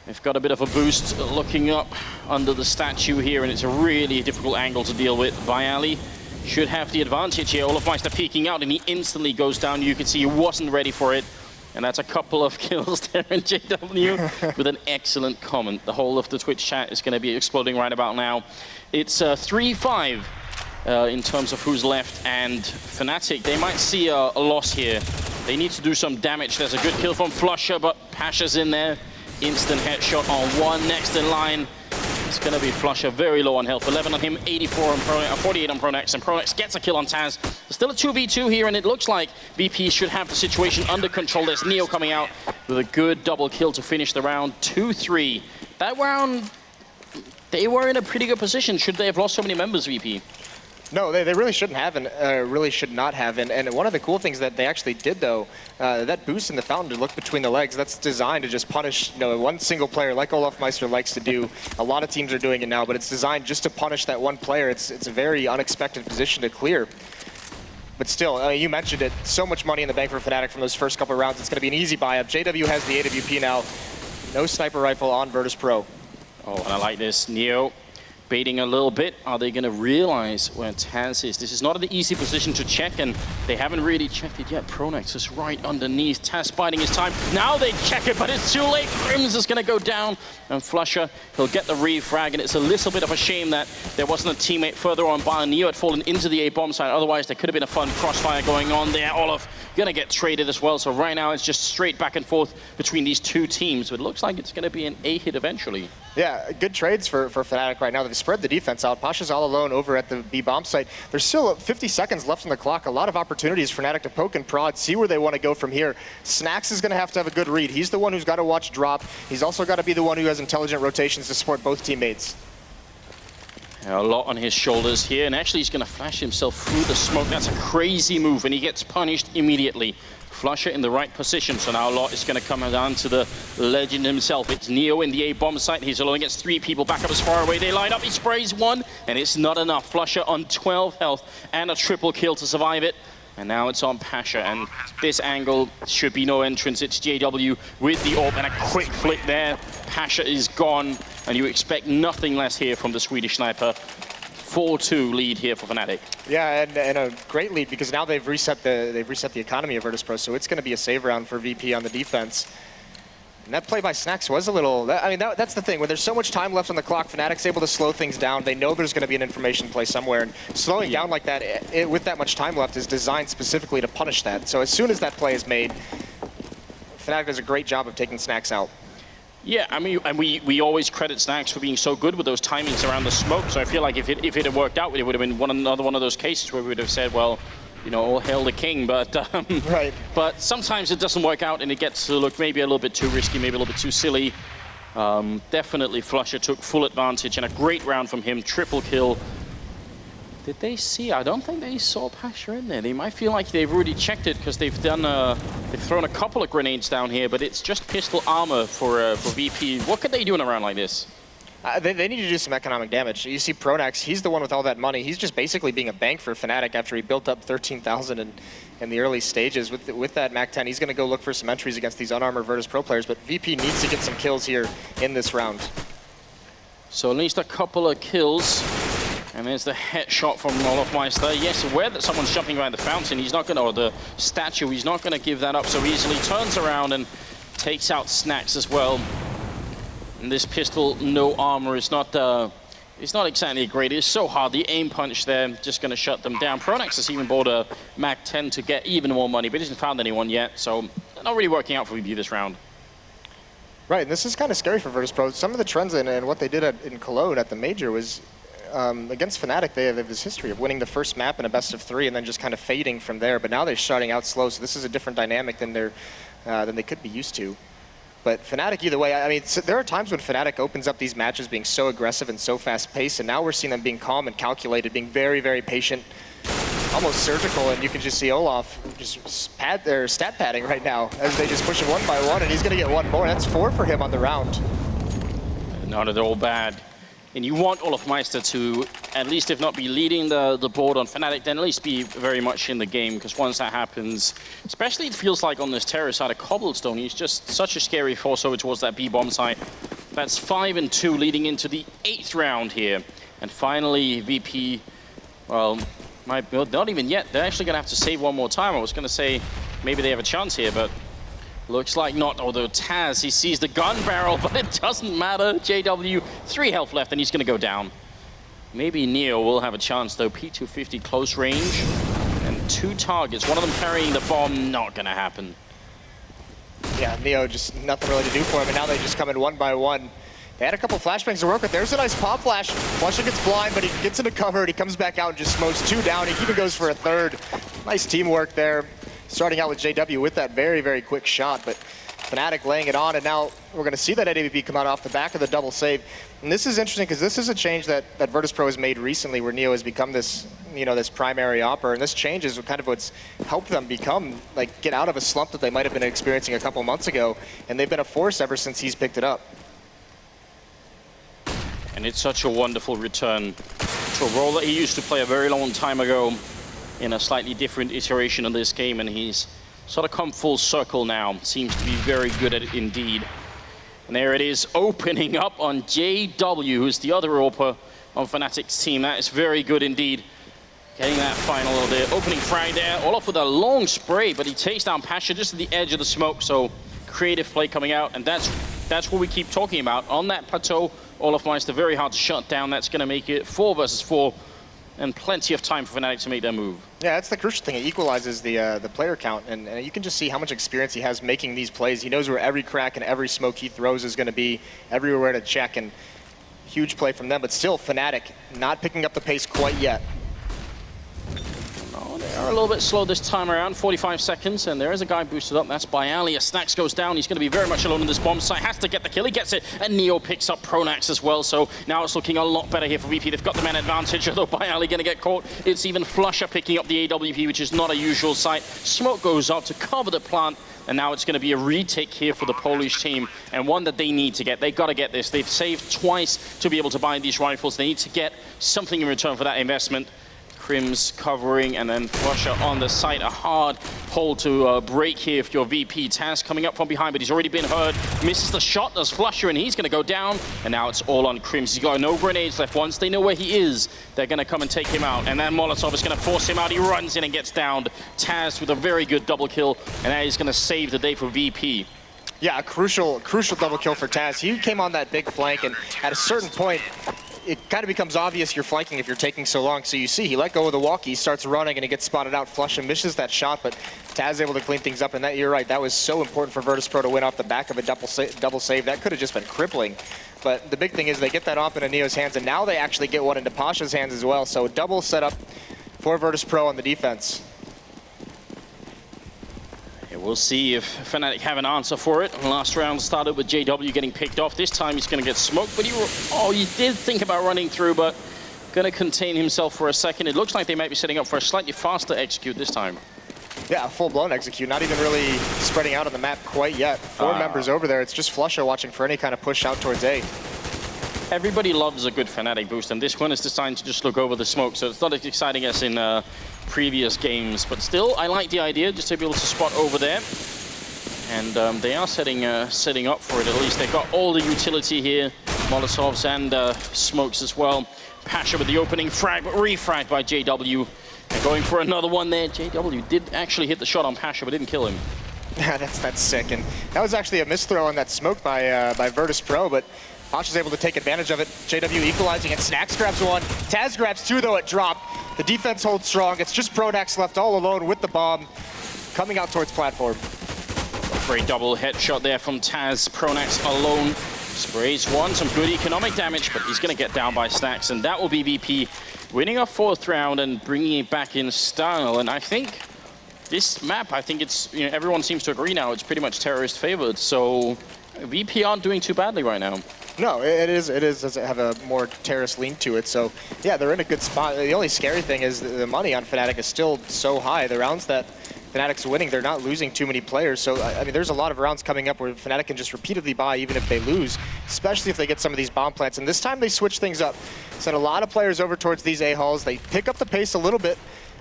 They've got a bit of a boost looking up under the statue here, and it's a really difficult angle to deal with. Viali should have the advantage here. Olofmeister peeking out, and he instantly goes down. You can see he wasn't ready for it. And that's a couple of kills there in JW with an excellent comment. The whole of the Twitch chat is going to be exploding right about now. It's 3-5 in terms of who's left, and Fnatic, they might see a loss here. They need to do some damage. There's a good kill from Flusher, but Pasha's in there. Instant headshot on one, next in line. It's going to be Flusher, very low on health. 11 on him, 84 on 48 on Pronax, and Pronax gets a kill on Taz. There's still a 2v2 here, and it looks like VP should have the situation under control. There's Neo coming out with a good double kill to finish the round. 2-3. That round, they were in a pretty good position. Should they have lost so many members, VP? No, they really shouldn't have, and really should not have. And one of the cool things that they actually did, though, that boost in the fountain to look between the legs, that's designed to just punish, you know, one single player, like Olofmeister likes to do. A lot of teams are doing it now, but it's designed just to punish that one player. It's a very unexpected position to clear. But still, you mentioned it, so much money in the bank for Fnatic from those first couple of rounds. It's going to be an easy buy-up. JW has the AWP now. No sniper rifle on Virtus.Pro. Oh, and I like this. Neo baiting a little bit. Are they going to realize where Taz is? This is not an easy position to check, and they haven't really checked it yet. Pronax is right underneath. Taz biding his time. Now they check it, but it's too late. Grims is going to go down, and Flusher, he'll get the refrag, and it's a little bit of a shame that there wasn't a teammate further on by. Neo had fallen into the A-bomb side. Otherwise, there could have been a fun crossfire going on there. Olof gonna get traded as well. So right now it's just straight back and forth between these two teams. But it looks like it's gonna be an A hit eventually. Yeah, good trades for Fnatic right now. They've spread the defense out. Pasha's all alone over at the B bomb site. There's still 50 seconds left on the clock. A lot of opportunities for Fnatic to poke and prod, see where they want to go from here. Snax is going to have a good read. He's the one who's got to watch drop. He's also got to be the one who has intelligent rotations to support both teammates. A lot on his shoulders here, and actually he's going to flash himself through the smoke. That's a crazy move, and he gets punished immediately. Flusher in the right position, so now a lot is going to come down to the legend himself. It's Neo in the A bomb site. He's alone against 3 people back up as far away. They line up, he sprays 1, and it's not enough. Flusher on 12 health and a triple kill to survive it. And now it's on Pasha, and this angle should be no entrance. It's JW with the AWP and a quick flick there. Pasha is gone, and you expect nothing less here from the Swedish sniper. 4-2 lead here for Fnatic. Yeah, and a great lead because now they've reset the economy of Virtus.Pro, so it's going to be a save round for VP on the defense. And that play by Snax was a little, I mean, that's the thing. When there's so much time left on the clock, Fnatic's able to slow things down. They know there's going to be an information play somewhere, and slowing down like that with that much time left is designed specifically to punish that. So as soon as that play is made, Fnatic does a great job of taking Snax out. Yeah, I mean, and we always credit Snax for being so good with those timings around the smoke. So I feel like if it had worked out, it would have been another one of those cases where we would have said, well, you know, all hail the king. But right. But sometimes it doesn't work out, and it gets to look maybe a little bit too risky, maybe a little bit too silly. Definitely Flusher took full advantage, and a great round from him, triple kill. Did they see? I don't think they saw Pasha in there. They might feel like they've already checked it because they've thrown a couple of grenades down here, but it's just pistol armor for VP. What could they do in a round like this? They need to do some economic damage. You see Pronax, he's the one with all that money. He's just basically being a bank for Fnatic after he built up 13,000 in the early stages. With that MAC-10, he's going to go look for some entries against these unarmored Virtus.Pro players, but VP needs to get some kills here in this round. So at least a couple of kills. And there's the headshot from Olofmeister. Yes, aware that someone's jumping around the fountain. He's not going to, or the statue, he's not going to give that up so easily. Turns around and takes out Snax as well. And this pistol, no armor, is not exactly great. It's so hard. The aim punch there, just going to shut them down. Pronax has even bought a MAC-10 to get even more money, but he hasn't found anyone yet. So not really working out for VP this round. Right, and this is kind of scary for Virtus.Pro. Some of the trends and what they did in Cologne at the major was against Fnatic, they have this history of winning the first map in a best-of-3 and then just kind of fading from there. But now they're starting out slow, so this is a different dynamic than they could be used to. But Fnatic, either way, I mean, there are times when Fnatic opens up these matches being so aggressive and so fast-paced, and now we're seeing them being calm and calculated, being very, very patient, almost surgical, and you can just see Olaf just stat padding right now as they just push him 1 by 1, and he's going to get 1 more. That's 4 for him on the round. Not at all bad. And you want Olofmeister to, at least if not be leading the board on Fnatic, then at least be very much in the game, because once that happens, especially it feels like on this terror side of Cobblestone, he's just such a scary force over towards that B-bomb site. That's 5-2 leading into the 8th round here. And finally, VP, well, not even yet. They're actually going to have to save 1 more time. I was going to say maybe they have a chance here, but looks like not, although Taz, he sees the gun barrel, but it doesn't matter. JW, 3 health left, and he's gonna go down. Maybe Neo will have a chance, though. P250 close range, and 2 targets. One of them carrying the bomb, not gonna happen. Yeah, Neo, just nothing really to do for him, and now they just come in 1 by 1. They had a couple flashbangs to work with. There's a nice pop flash. Flusher gets blind, but he gets into cover, and he comes back out and just smokes 2 down. He even goes for a 3rd. Nice teamwork there. Starting out with JW with that very, very quick shot, but Fnatic laying it on, and now we're going to see that AWP come out off the back of the double save. And this is interesting because this is a change that Virtus.Pro has made recently, where Neo has become this, you know, this primary opper, and this change is kind of what's helped them become, like, get out of a slump that they might have been experiencing a couple months ago, and they've been a force ever since he's picked it up. And it's such a wonderful return to a role that he used to play a very long time ago in a slightly different iteration of this game, and he's sort of come full circle now. Seems to be very good at it indeed. And there it is, opening up on JW, who's the other AWPer on Fnatic's team. That is very good indeed. Getting that final the opening frag there. Olaf with a long spray, but he takes down Pasha just at the edge of the smoke, so creative play coming out, and that's what we keep talking about. On that plateau, Olofmeister very hard to shut down. That's going to make it 4 versus 4. and plenty of time for Fnatic to make their move. Yeah, that's the crucial thing. It equalizes the player count, and you can just see how much experience he has making these plays. He knows where every crack and every smoke he throws is going to be, everywhere to check, and huge play from them. But still, Fnatic not picking up the pace quite yet. No, they are a little bit slow this time around, 45 seconds, and there is a guy boosted up. That's Byali. As Snax goes down, he's going to be very much alone in this bomb site. Has to get the kill. He gets it, and Neo picks up Pronax as well. So now it's looking a lot better here for VP. They've got the man advantage, although Byali going to get caught. It's even Flusher picking up the AWP, which is not a usual sight. Smoke goes up to cover the plant, and now it's going to be a retake here for the Polish team, and one that they need to get. They've got to get this. They've saved twice to be able to buy these rifles. They need to get something in return for that investment. Crims covering, and then Flusher on the site. A hard hole to break here if you're VP. Taz coming up from behind, but he's already been heard. Misses the shot, does Flusher, and he's going to go down. And now it's all on Crims. He's got no grenades left. Once they know where he is, they're going to come and take him out. And then Molotov is going to force him out. He runs in and gets downed. Taz with a very good double kill, and that is going to save the day for VP. Yeah, a crucial double kill for Taz. He came on that big flank, and at a certain point, it kind of becomes obvious you're flanking if you're taking so long. So you see, he let go of the walkie, starts running, and he gets spotted out. Flusher misses that shot, but Taz able to clean things up. And that, you're right, that was so important for Virtus.Pro to win off the back of a double save. That could have just been crippling. But the big thing is they get that off into Neo's hands, and now they actually get one into Pasha's hands as well. So double setup for Virtus.Pro on the defense. We'll see if Fnatic have an answer for it. Last round started with JW getting picked off. This time he's going to get smoked, but he did think about running through, but going to contain himself for a second. It looks like they might be setting up for a slightly faster execute this time. Yeah, full-blown execute, not even really spreading out on the map quite yet. Four members over there. It's just Flusher watching for any kind of push out towards A. Everybody loves a good Fnatic boost, and this one is designed to just look over the smoke, so it's not as exciting as in previous games. But still, I like the idea, just to be able to spot over there. And they are setting up for it at least. They've got all the utility here, Molotovs and smokes as well. Pasha with the opening frag, but refragged by JW. And going for another one there. JW did actually hit the shot on Pasha, but didn't kill him. Yeah, that's sick. And that was actually a misthrow on that smoke by Virtus.Pro, but Pasha's able to take advantage of it. JW equalizing, and Snax grabs one. Taz grabs two, though, at drop. The defense holds strong. It's just Pronax left all alone with the bomb, coming out towards platform. Great double headshot there from Taz. Pronax alone. Sprays one, some good economic damage, but he's going to get down by Snax, and that will be VP winning our fourth round and bringing it back in style. And I think this map, it's, everyone seems to agree now, it's pretty much terrorist favored. So VP aren't doing too badly right now. No, it does have a more terrorist lean to it. So yeah, they're in a good spot. The only scary thing is the money on Fnatic is still so high. The rounds that Fnatic's winning, they're not losing too many players. So, I mean, there's a lot of rounds coming up where Fnatic can just repeatedly buy even if they lose, especially if they get some of these bomb plants. And this time they switch things up. Send a lot of players over towards these A-halls. They pick up the pace a little bit.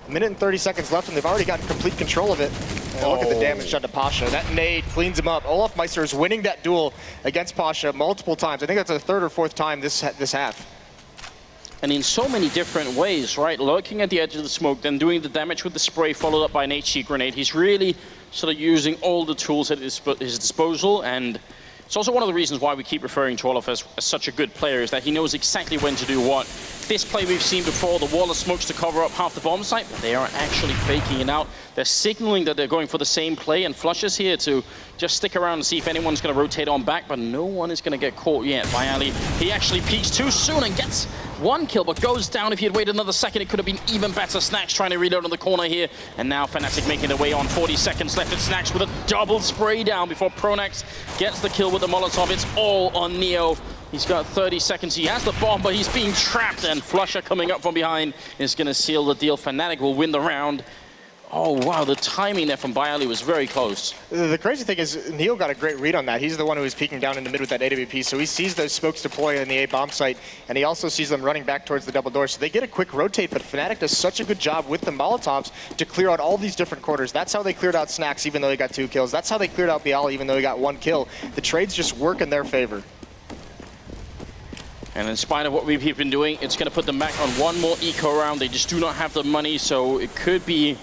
A minute and 30 seconds left, and they've already gotten complete control of it. And look at the damage done to Pasha. That nade cleans him up. Olaf Meister is winning that duel against Pasha multiple times. I think that's the third or fourth time this half. And in so many different ways, right? Lurking at the edge of the smoke, then doing the damage with the spray, followed up by an HC grenade. He's really sort of using all the tools at his disposal, and it's also one of the reasons why we keep referring to Olaf as such a good player, is that he knows exactly when to do what. This play we've seen before, the wall of smokes to cover up half the bomb site, but they are actually faking it out. They're signaling that they're going for the same play, and Flusher's here to just stick around and see if anyone's going to rotate on back, but no one is going to get caught yet by Ali. He actually peeks too soon and gets one kill, but goes down. If he had waited another second, it could have been even better. Snax trying to reload on the corner here, and now Fnatic making their way on. 40 seconds left, and Snax with a double spray down before Pronax gets the kill with the Molotov. It's all on Neo. He's got 30 seconds. He has the bomb, but he's being trapped, and Flusher coming up from behind is going to seal the deal. Fnatic will win the round. Oh, wow, the timing there from Byali was very close. The crazy thing is Neil got a great read on that. He's the one who was peeking down in the mid with that AWP, so he sees those smokes deploy in the A bomb site, and he also sees them running back towards the double door. So they get a quick rotate, but Fnatic does such a good job with the Molotovs to clear out all these different corners. That's how they cleared out Snax, even though he got 2 kills. That's how they cleared out Byali, even though he got 1 kill. The trades just work in their favor. And in spite of what we've been doing, it's going to put them back on one more eco round. They just do not have the money, so it could be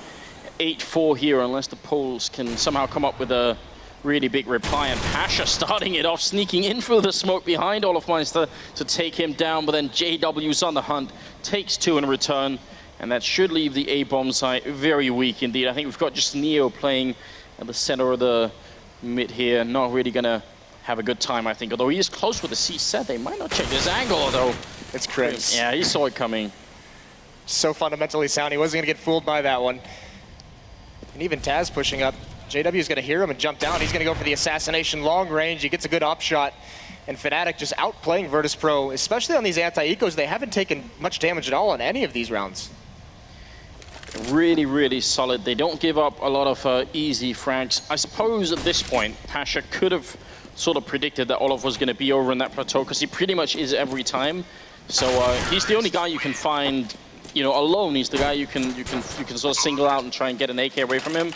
8-4 here unless the Poles can somehow come up with a really big reply, and Pasha starting it off, sneaking in through the smoke behind Olofmeister to take him down, but then JW's on the hunt, takes 2 in return, and that should leave the A-bomb site very weak indeed. I think we've got just Neo playing at the center of the mid here, not really gonna have a good time, I think, although he is close with the C set. They might not check this angle, although. It's Crims. Yeah, he saw it coming. So fundamentally sound, he wasn't gonna get fooled by that one. And even Taz pushing up. JW's gonna hear him and jump down. He's gonna go for the assassination long range. He gets a good op shot. And Fnatic just outplaying Virtus.Pro, especially on these anti-ecos. They haven't taken much damage at all in any of these rounds. Really, really solid. They don't give up a lot of easy frags. I suppose at this point, Pasha could have sort of predicted that Olof was going to be over in that plateau, because he pretty much is every time. So he's the only guy you can find, you know, alone. He's the guy you can sort of single out and try and get an AK away from him.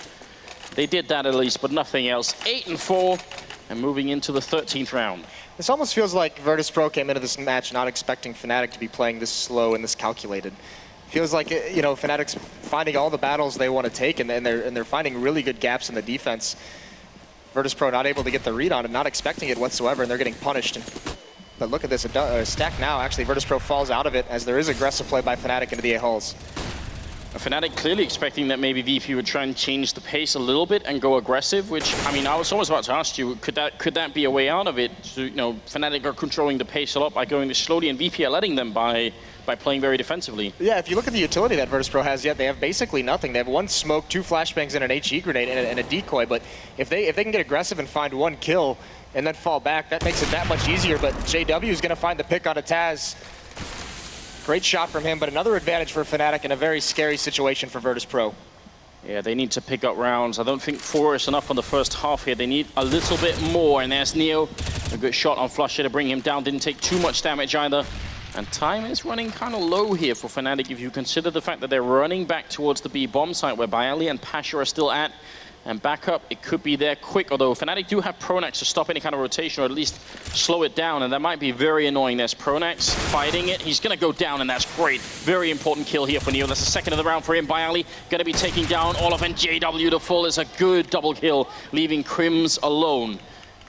They did that at least, but nothing else. 8-4, and moving into the 13th round. This almost feels like Virtus.Pro came into this match not expecting Fnatic to be playing this slow and this calculated. Feels like, you know, Fnatic's finding all the battles they want to take, and they're finding really good gaps in the defense. Virtus.Pro not able to get the read on it, not expecting it whatsoever, and they're getting punished. But look at this, a stack now. Actually, Virtus.Pro falls out of it as there is aggressive play by Fnatic into the A halls. Fnatic clearly expecting that maybe VP would try and change the pace a little bit and go aggressive, which, I mean, I was almost about to ask you, could that be a way out of it? So, you know, Fnatic are controlling the pace a lot by going this slowly, and VP are letting them by playing very defensively. Yeah, if you look at the utility that Virtus.Pro has yet, they have basically nothing. They have 1 smoke, 2 flashbangs, and an HE grenade, and a decoy. But if they can get aggressive and find 1 kill and then fall back, that makes it that much easier. But JW is going to find the pick on a Taz. Great shot from him, but another advantage for Fnatic in a very scary situation for Virtus.Pro. Yeah, they need to pick up rounds. I don't think 4 is enough on the first half here. They need a little bit more, and there's Neo. A good shot on Flusher to bring him down. Didn't take too much damage either. And time is running kind of low here for Fnatic if you consider the fact that they're running back towards the B bomb site where Bialy and Pasha are still at. And back up, it could be there quick, although Fnatic do have Pronax to stop any kind of rotation or at least slow it down, and that might be very annoying. There's Pronax fighting it. He's going to go down, and that's great. Very important kill here for Neo. That's the second of the round for him. Bialy going to be taking down Olof, and JW to full is a good double kill, leaving Crims alone.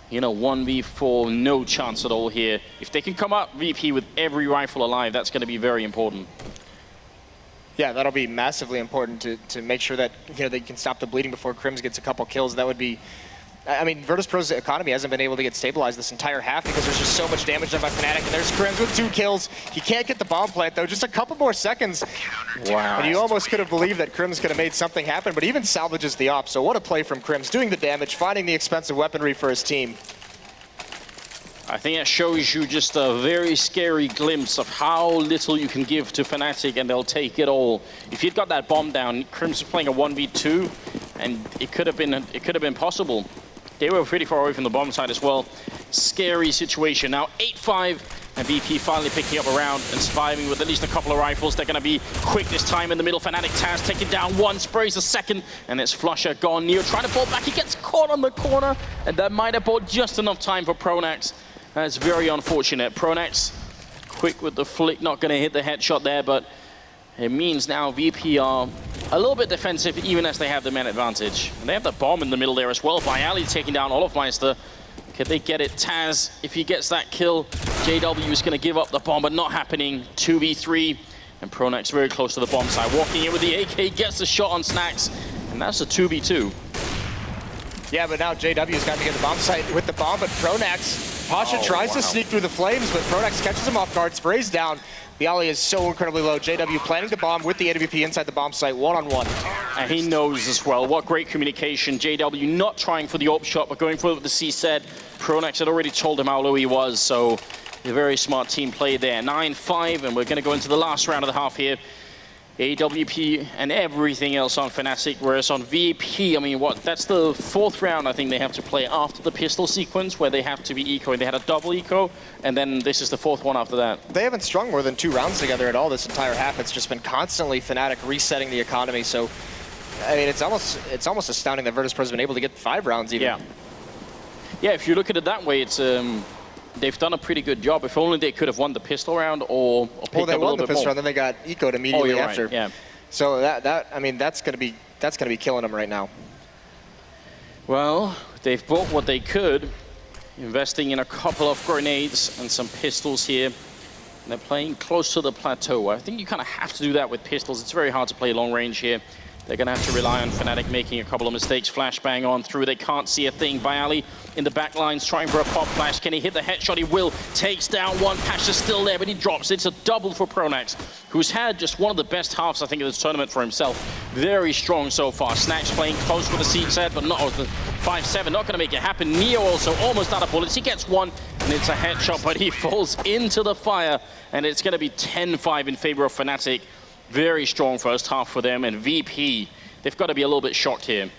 You know, 1v4, no chance at all here. If they can come up VP with every rifle alive, that's going to be very important. Yeah, that'll be massively important to make sure that, you know, they can stop the bleeding before Crims gets a couple kills. That would be, I mean, Virtus.Pro's economy hasn't been able to get stabilized this entire half because there's just so much damage done by Fnatic. And there's Crims with 2 kills. He can't get the bomb plant though. Just a couple more seconds. Wow. And you almost could have believed that Crims could have made something happen, but even salvages the op. So what a play from Crims, doing the damage, finding the expensive weaponry for his team. I think that shows you just a very scary glimpse of how little you can give to Fnatic, and they'll take it all. If you'd got that bomb down, Crims was playing a 1v2, and it could have been possible. They were pretty far away from the bomb side as well. Scary situation. Now 8-5, and VP finally picking up a round and surviving with at least a couple of rifles. They're going to be quick this time in the middle. Fnatic Taz taking down 1, sprays a second, and it's Flusher gone. Neo trying to fall back. He gets caught on the corner, and that might have bought just enough time for Pronax. That's very unfortunate. Pronax, quick with the flick, not going to hit the headshot there, but it means now VP are a little bit defensive even as they have the man advantage. And they have the bomb in the middle there as well. Bialy taking down Olofmeister. Could they get it? Taz, if he gets that kill, JW is going to give up the bomb, but not happening. 2v3, and Pronax very close to the bomb side. Walking in with the AK, gets the shot on Snacks, and that's a 2v2. Yeah, but now JW's got to get the bomb site with the bomb, but Pronax, Pasha tries to sneak through the flames, but Pronax catches him off guard, sprays down. Bialy is so incredibly low. JW planning the bomb with the AWP inside the bomb site, one-on-one. And he knows as well. What great communication. JW not trying for the AWP shot, but going for it with the C set. Pronax had already told him how low he was, so a very smart team play there. 9-5, and we're going to go into the last round of the half here. AWP and everything else on Fnatic, whereas on VP, I mean, that's the 4th round I think they have to play after the pistol sequence where they have to be ecoing. They had a double eco, and then this is the 4th one after that. They haven't strung more than 2 rounds together at all this entire half. It's just been constantly Fnatic resetting the economy. So, I mean, it's almost astounding that Virtus.Pro's been able to get 5 rounds even. Yeah. Yeah, if you look at it that way, it's they've done a pretty good job. If only they could have won the pistol round or picked well, they up a won little the bit pistol more. round, then they got ecoed immediately after. Right. Yeah. So I mean, that's gonna be killing them right now. Well, They've bought what they could, investing in a couple of grenades and some pistols here. And they're playing close to the plateau. I think you kind of have to do that with pistols. It's very hard to play long range here. They're going to have to rely on Fnatic making a couple of mistakes. Flashbang on through. They can't see a thing. Bayali in the back lines trying for a pop flash. Can he hit the headshot? He will. Takes down one. Pasha's still there, but he drops. It's a double for Pronax, who's had just one of the best halves, I think, of this tournament for himself. Very strong so far. Snatch playing close with the seat set, but not with the 5-7. Not going to make it happen. Neo also almost out of bullets. He gets one, and it's a headshot, but he falls into the fire, and it's going to be 10-5 in favor of Fnatic. Very strong first half for them, and VP, they've got to be a little bit shocked here.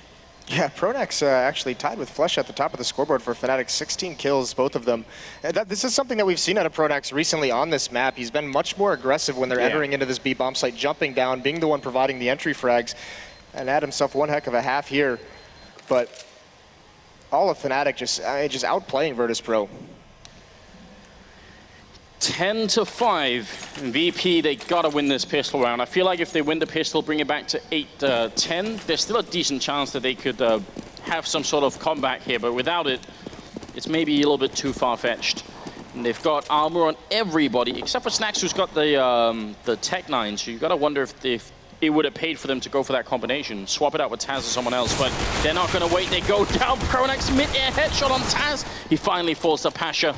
Yeah, Pronax actually tied with Flush at the top of the scoreboard for Fnatic, 16 kills, both of them. This is something that we've seen out of Pronax recently on this map. He's been much more aggressive when they're entering into this B bomb site, jumping down, being the one providing the entry frags, and had himself one heck of a half here. But all of Fnatic just outplaying Virtus.Pro. 10-5, VP, they gotta win this pistol round. I feel like if they win the pistol, bring it back to 8-10, there's still a decent chance that they could have some sort of comeback here, but without it, it's maybe a little bit too far-fetched. And they've got armor on everybody, except for Snax, who's got the Tech 9, so you gotta wonder if it would have paid for them to go for that combination. Swap it out with Taz or someone else, but they're not gonna wait. They go down. Pronax mid-air headshot on Taz. He finally falls to Pasha.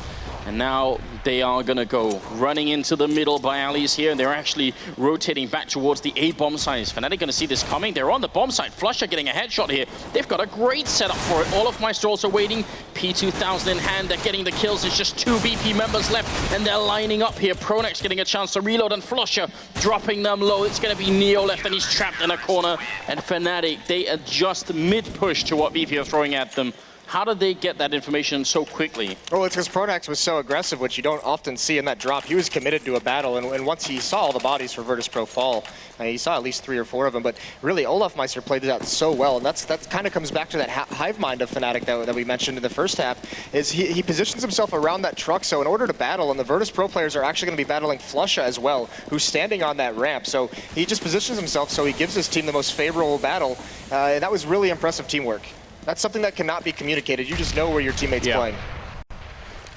And now they are going to go running into the middle. Bayali's here, and they're actually rotating back towards the A bomb site. Fnatic going to see this coming. They're on the bomb site. Flusher getting a headshot here. They've got a great setup for it. All of Meister also waiting. P2000 in hand. They're getting the kills. There's just 2 BP members left, and they're lining up here. Pronax getting a chance to reload, and Flusher dropping them low. It's going to be Neo left, and he's trapped in a corner. And Fnatic, they adjust mid-push to what VP are throwing at them. How did they get that information so quickly? Well, it's because Pronax was so aggressive, which you don't often see in that drop. He was committed to a battle, and once he saw all the bodies for Virtus.Pro fall, he saw at least 3 or 4 of them. But really, Olaf Meister played it out so well, and that kind of comes back to that hive mind of Fnatic that we mentioned in the first half. Is he positions himself around that truck, so in order to battle, and the Virtus.Pro players are actually going to be battling Flusha as well, who's standing on that ramp. So he just positions himself so he gives his team the most favorable battle, and that was really impressive teamwork. That's something that cannot be communicated. You just know where your teammate's playing.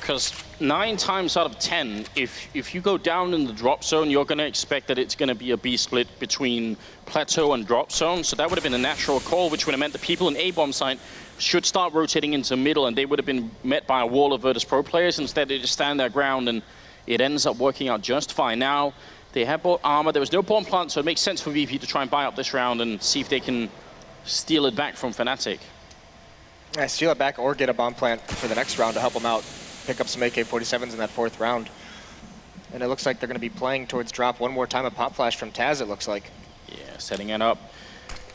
Because 9 times out of 10, if you go down in the drop zone, you're going to expect that it's going to be a B split between plateau and drop zone. So that would have been a natural call, which would have meant the people in A-bomb site should start rotating into middle, and they would have been met by a wall of Virtus.Pro players. Instead, they just stand their ground, and it ends up working out just fine. Now, they have bought armor. There was no bomb plant, so it makes sense for VP to try and buy up this round and see if they can steal it back from Fnatic. Yeah, steal it back or get a bomb plant for the next round to help them out. Pick up some AK-47s in that 4th round. And it looks like they're going to be playing towards drop one more time. A pop flash from Taz, it looks like. Yeah, setting it up.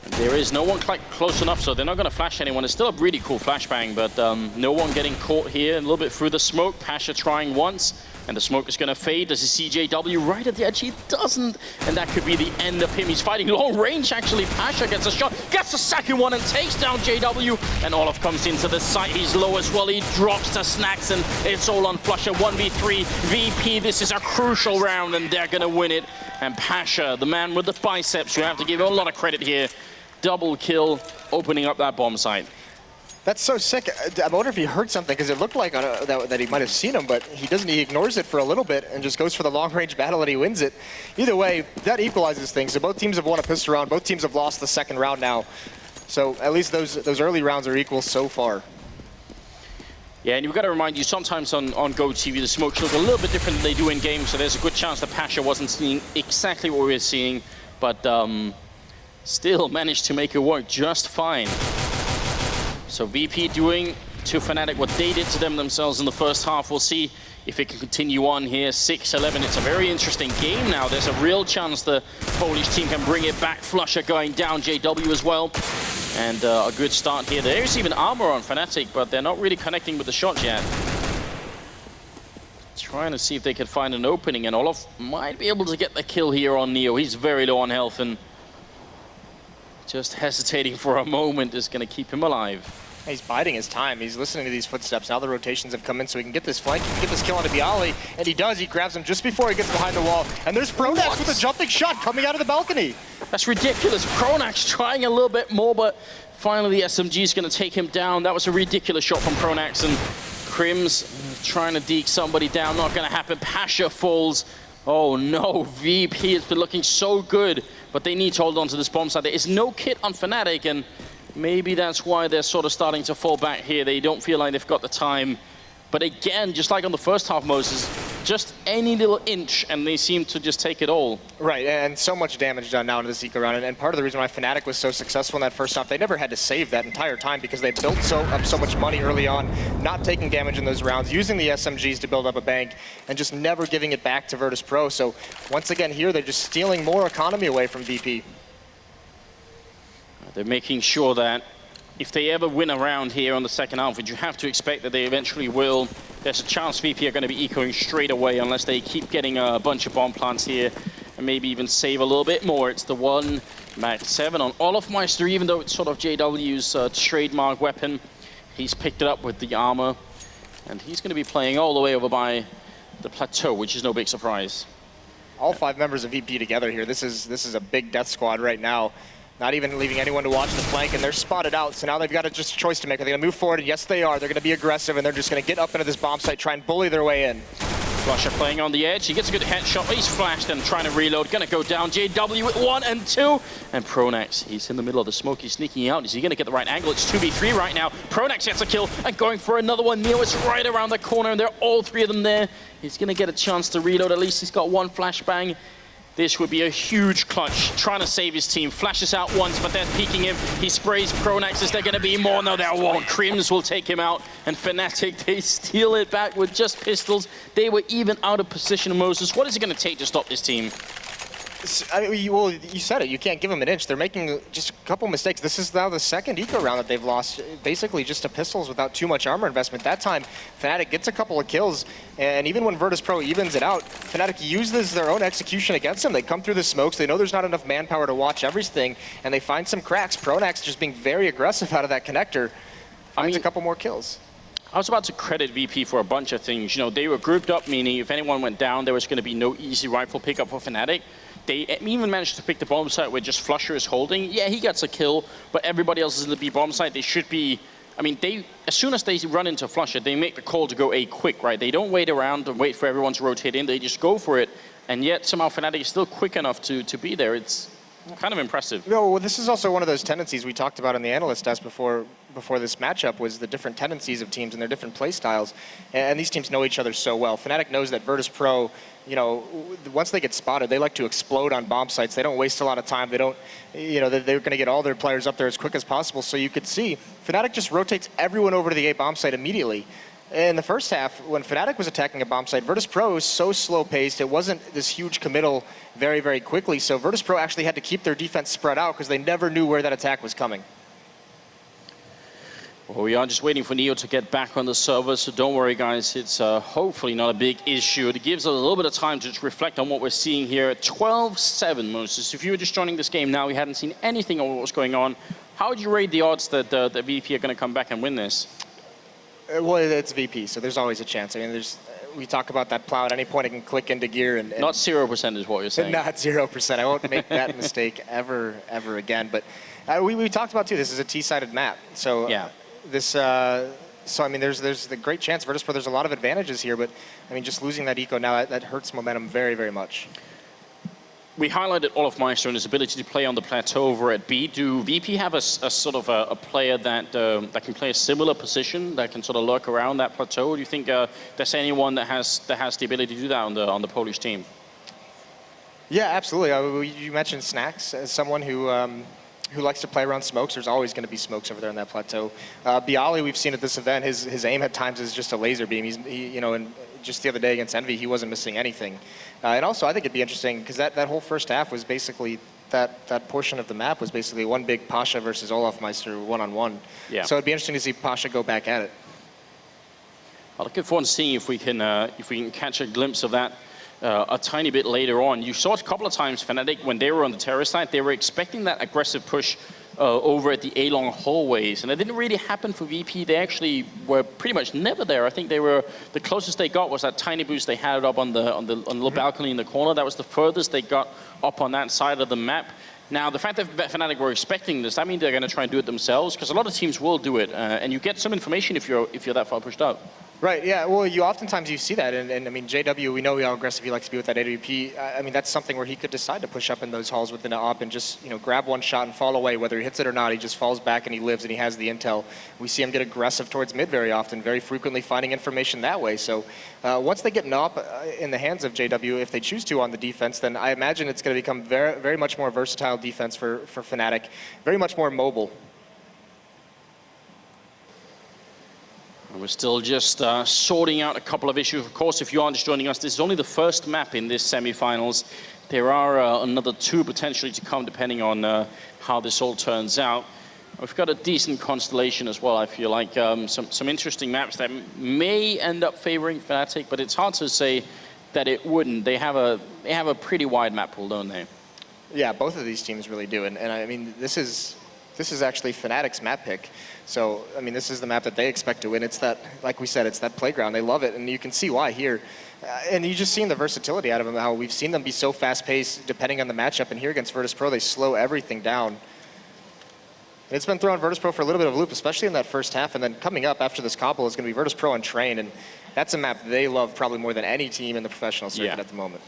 And there is no one quite close enough, so they're not going to flash anyone. It's still a really cool flashbang, but no one getting caught here. A little bit through the smoke. Pasha trying once, and the smoke is going to fade. Does he CJW right at the edge? He doesn't, and that could be the end of him. He's fighting long range, actually. Pasha gets a shot, gets the second one, and takes down JW. And Olaf comes into the site. He's low as well. He drops to Snacks, and it's all on Flusher. 1v3. VP, this is a crucial round, and they're going to win it. And Pasha, the man with the biceps, you have to give him a lot of credit here. Double kill, opening up that bomb site. That's so sick. I wonder if he heard something, because it looked like that he might have seen him, but he doesn't. He ignores it for a little bit and just goes for the long-range battle, and he wins it. Either way, that equalizes things. So both teams have won a pistol round. Both teams have lost the 2nd round now. So at least those early rounds are equal so far. Yeah, and you've got to remind you, sometimes on GoTV, the smokes look a little bit different than they do in game, so there's a good chance that Pasha wasn't seeing exactly what we were seeing, but still managed to make it work just fine. So VP doing to Fnatic what they did to them themselves in the first half. We'll see if it can continue on here. 6-11, it's a very interesting game now. There's a real chance the Polish team can bring it back. Flusher going down, JW as well. And a good start here. There's even armor on Fnatic, but they're not really connecting with the shots yet. Trying to see if they can find an opening, and Olaf might be able to get the kill here on Neo. He's very low on health, and just hesitating for a moment is going to keep him alive. He's biding his time. He's listening to these footsteps. Now the rotations have come in so he can get this flank, he can get this kill onto Bialy, and he does. He grabs him just before he gets behind the wall. And there's Pronax with a jumping shot coming out of the balcony. That's ridiculous. Pronax trying a little bit more, but finally the SMG is going to take him down. That was a ridiculous shot from Pronax, and Crims trying to deke somebody down. Not going to happen. Pasha falls. Oh no, VP has been looking so good, but they need to hold on to this bomb site. There is no kit on Fnatic, and maybe that's why they're sort of starting to fall back here. They don't feel like they've got the time. But again, just like on the first half, Moses, just any little inch, and they seem to just take it all. Right, and so much damage done now into this eco round. And part of the reason why Fnatic was so successful in that first half, they never had to save that entire time because they built up so much money early on, not taking damage in those rounds, using the SMGs to build up a bank, and just never giving it back to Virtus.Pro. So once again here, they're just stealing more economy away from VP. They're making sure that if they ever win a round here on the second half, which you have to expect that they eventually will, there's a chance VP are going to be ecoing straight away unless they keep getting a bunch of bomb plants here and maybe even save a little bit more. It's the 1 Max 7 on Olofmeister, even though it's sort of JW's trademark weapon. He's picked it up with the armor, and he's going to be playing all the way over by the plateau, which is no big surprise. All 5 members of VP together here. This is a big death squad right now. Not even leaving anyone to watch the flank, and they're spotted out. So now they've got just a choice to make. Are they going to move forward? And yes, they are. They're going to be aggressive, and they're just going to get up into this bomb site, try and bully their way in. Russia playing on the edge. He gets a good headshot. He's flashed and trying to reload. Going to go down. JW with 1 and 2. And Pronax, he's in the middle of the smoke. He's sneaking out. Is he going to get the right angle? It's 2v3 right now. Pronax gets a kill and going for another one. Neo is right around the corner, and they're all 3 of them there. He's going to get a chance to reload. At least he's got 1 flashbang. This would be a huge clutch, trying to save his team. Flashes out once, but they're peeking him. He sprays Pronax. Is there going to be more? No, there won't. Crims will take him out. And Fnatic, they steal it back with just pistols. They were even out of position, Moses. What is it going to take to stop this team? I mean, well, you said it. You can't give them an inch. They're making just a couple mistakes. This is now the second eco round that they've lost, basically just to pistols without too much armor investment. That time, Fnatic gets a couple of kills, and even when Virtus.Pro evens it out, Fnatic uses their own execution against them. They come through the smokes. They know there's not enough manpower to watch everything, and they find some cracks. Pronax just being very aggressive out of that connector. Finds a couple more kills. I was about to credit VP for a bunch of things. You know, they were grouped up, meaning if anyone went down, there was going to be no easy rifle pickup for Fnatic. They even managed to pick the bomb site where just Flusher is holding. Yeah, he gets a kill, but everybody else is in the B bomb site. They should be, I mean, as soon as they run into Flusher, they make the call to go A quick, right? They don't wait around and wait for everyone to rotate in. They just go for it. And yet somehow Fnatic is still quick enough to be there. It's kind of impressive. No, well, this is also one of those tendencies we talked about in the analyst desk before this matchup, was the different tendencies of teams and their different play styles. And these teams know each other so well. Fnatic knows that Virtus.Pro, you know, once they get spotted, they like to explode on bomb sites. They don't waste a lot of time. They don't, you know, they're going to get all their players up there as quick as possible. So you could see Fnatic just rotates everyone over to the A bomb site immediately. In the first half, when Fnatic was attacking a bomb site, Virtus.Pro was so slow-paced. It wasn't this huge committal very, very quickly. So Virtus.Pro actually had to keep their defense spread out because they never knew where that attack was coming. Well, we are just waiting for Neo to get back on the server, so don't worry, guys. It's hopefully not a big issue. It gives us a little bit of time to just reflect on what we're seeing here. At 12-7, Moses. If you were just joining this game now, we hadn't seen anything of what was going on. How would you rate the odds that the VP are going to come back and win this? Well, it's VP, so there's always a chance. I mean, we talk about that plow. At any point, it can click into gear. And not 0% is what you're saying. Not 0%. I won't make that mistake ever again. But we talked about, too, this is a T-sided map. So yeah. So I mean, there's the great chance Virtus.Pro. There's a lot of advantages here, but I mean, just losing that eco now, that hurts momentum very, very much. We highlighted Olofmeister and his ability to play on the plateau over at B. Do VP have a sort of a player that can play a similar position, that can sort of lurk around that plateau? Do you think there's anyone that has the ability to do that on the Polish team? Yeah, absolutely. You mentioned Snacks as someone who likes to play around smokes. There's always going to be smokes over there on that plateau. Bialy, we've seen at this event, his aim at times is just a laser beam. You know, and just the other day against Envy, he wasn't missing anything. And also, I think it'd be interesting because that whole first half was basically that portion of the map was basically one big Pasha versus Olofmeister one-on-one. Yeah. So it'd be interesting to see Pasha go back at it. I'm looking forward to seeing if we can catch a glimpse of that a tiny bit later on. You saw it a couple of times, Fnatic, when they were on the terrorist side, they were expecting that aggressive push over at the A-long hallways, and it didn't really happen for VP. They actually were pretty much never there. I think they were, the closest they got was that tiny boost they had up on the little balcony in the corner. That was the furthest they got up on that side of the map. Now, the fact that Fnatic were expecting this, that means they're going to try and do it themselves, because a lot of teams will do it, and you get some information if you're that far pushed up. Right, yeah, well, oftentimes you see that, and I mean, JW, we know how aggressive he likes to be with that AWP. I mean, that's something where he could decide to push up in those halls within an op and just, grab one shot and fall away. Whether he hits it or not, he just falls back and he lives and he has the intel. We see him get aggressive towards mid very often, very frequently finding information that way. So once they get an op in the hands of JW, if they choose to on the defense, then I imagine it's going to become very, very much more versatile defense for Fnatic, very much more mobile. We're still just sorting out a couple of issues. Of course, if you are just joining us, this is only the first map in this semifinals. There are another 2 potentially to come, depending on how this all turns out. We've got a decent constellation as well, I feel like. Some interesting maps that may end up favoring Fnatic, but it's hard to say that it wouldn't. They have a pretty wide map pool, don't they? Yeah, both of these teams really do. And I mean, this is actually Fnatic's map pick. So, I mean, this is the map that they expect to win. It's that, like we said, it's that playground. They love it, and you can see why here. And you just seen the versatility out of them, how we've seen them be so fast-paced depending on the matchup. And here against Virtus.Pro, they slow everything down. And it's been throwing Virtus.Pro for a little bit of a loop, especially in that first half. And then coming up after this Cbble is going to be Virtus.Pro and Train. And that's a map they love probably more than any team in the professional circuit at the moment.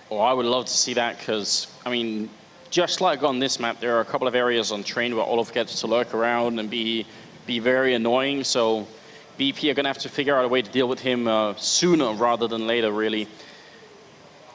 Well, I would love to see that because, I mean, just like on this map, there are a couple of areas on Train where Olof gets to lurk around and be very annoying. So BP are going to have to figure out a way to deal with him sooner rather than later, really.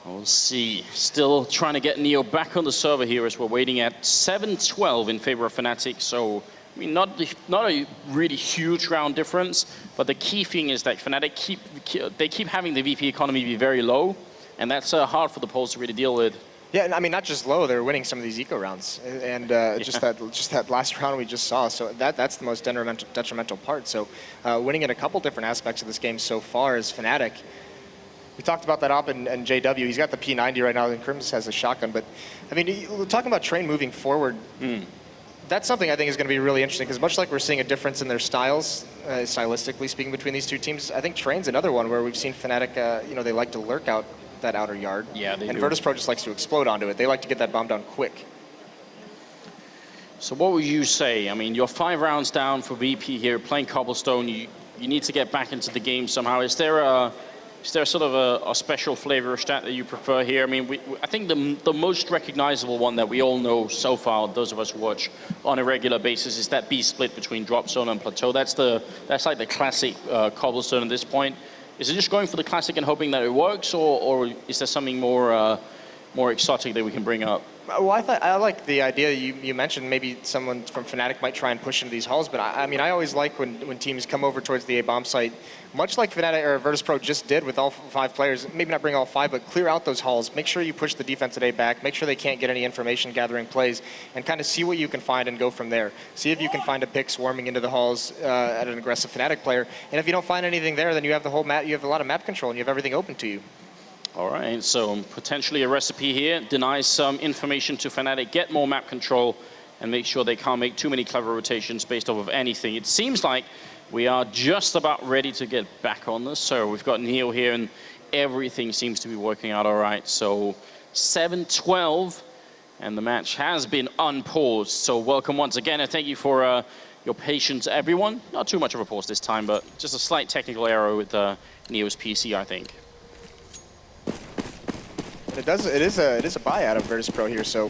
We'll see. Still trying to get Neo back on the server here as we're waiting at 7-12 in favor of Fnatic. So, I mean, not a really huge round difference, but the key thing is that Fnatic keep having the VP economy be very low, and that's hard for the Poles to really deal with. Yeah, and I mean, not just low, they're winning some of these eco rounds. And just that last round we just saw, so that's the most detrimental part. So winning in a couple different aspects of this game so far is Fnatic. We talked about that op and JW. He's got the P90 right now, and Crims has a shotgun. But, I mean, we're talking about Train moving forward. That's something I think is going to be really interesting, because much like we're seeing a difference in their styles, stylistically speaking, between these two teams, I think Train's another one where we've seen Fnatic, they like to lurk out that outer yard. Yeah, they and do. Virtus.Pro just likes to explode onto it. They like to get that bomb down quick. So what would you say? I mean, you're 5 rounds down for VP here, playing Cobblestone. You need to get back into the game somehow. Is there sort of a special flavor of stat that you prefer here? I mean, I think the most recognizable one that we all know so far, those of us who watch on a regular basis, is that B split between Drop Zone and Plateau. That's like the classic Cobblestone at this point. Is it just going for the classic and hoping that it works, or is there something more exotic that we can bring up? Well, I like the idea you mentioned. Maybe someone from Fnatic might try and push into these halls, but I mean, I always like when teams come over towards the A bomb site, much like Fnatic or Virtus.Pro just did with all 5 players. Maybe not bring all 5, but clear out those halls. Make sure you push the defense at A back. Make sure they can't get any information gathering plays, and kind of see what you can find and go from there. See if you can find a pick swarming into the halls at an aggressive Fnatic player. And if you don't find anything there, then you have the whole map. You have a lot of map control, and you have everything open to you. All right, so potentially a recipe here. Deny some information to Fnatic, get more map control, and make sure they can't make too many clever rotations based off of anything. It seems like we are just about ready to get back on this. So we've got Neo here, and everything seems to be working out all right. So 7-12, and the match has been unpaused. So welcome once again, and thank you for your patience, everyone. Not too much of a pause this time, but just a slight technical error with Neo's PC, I think. It is a buy out of Virtus.Pro here, so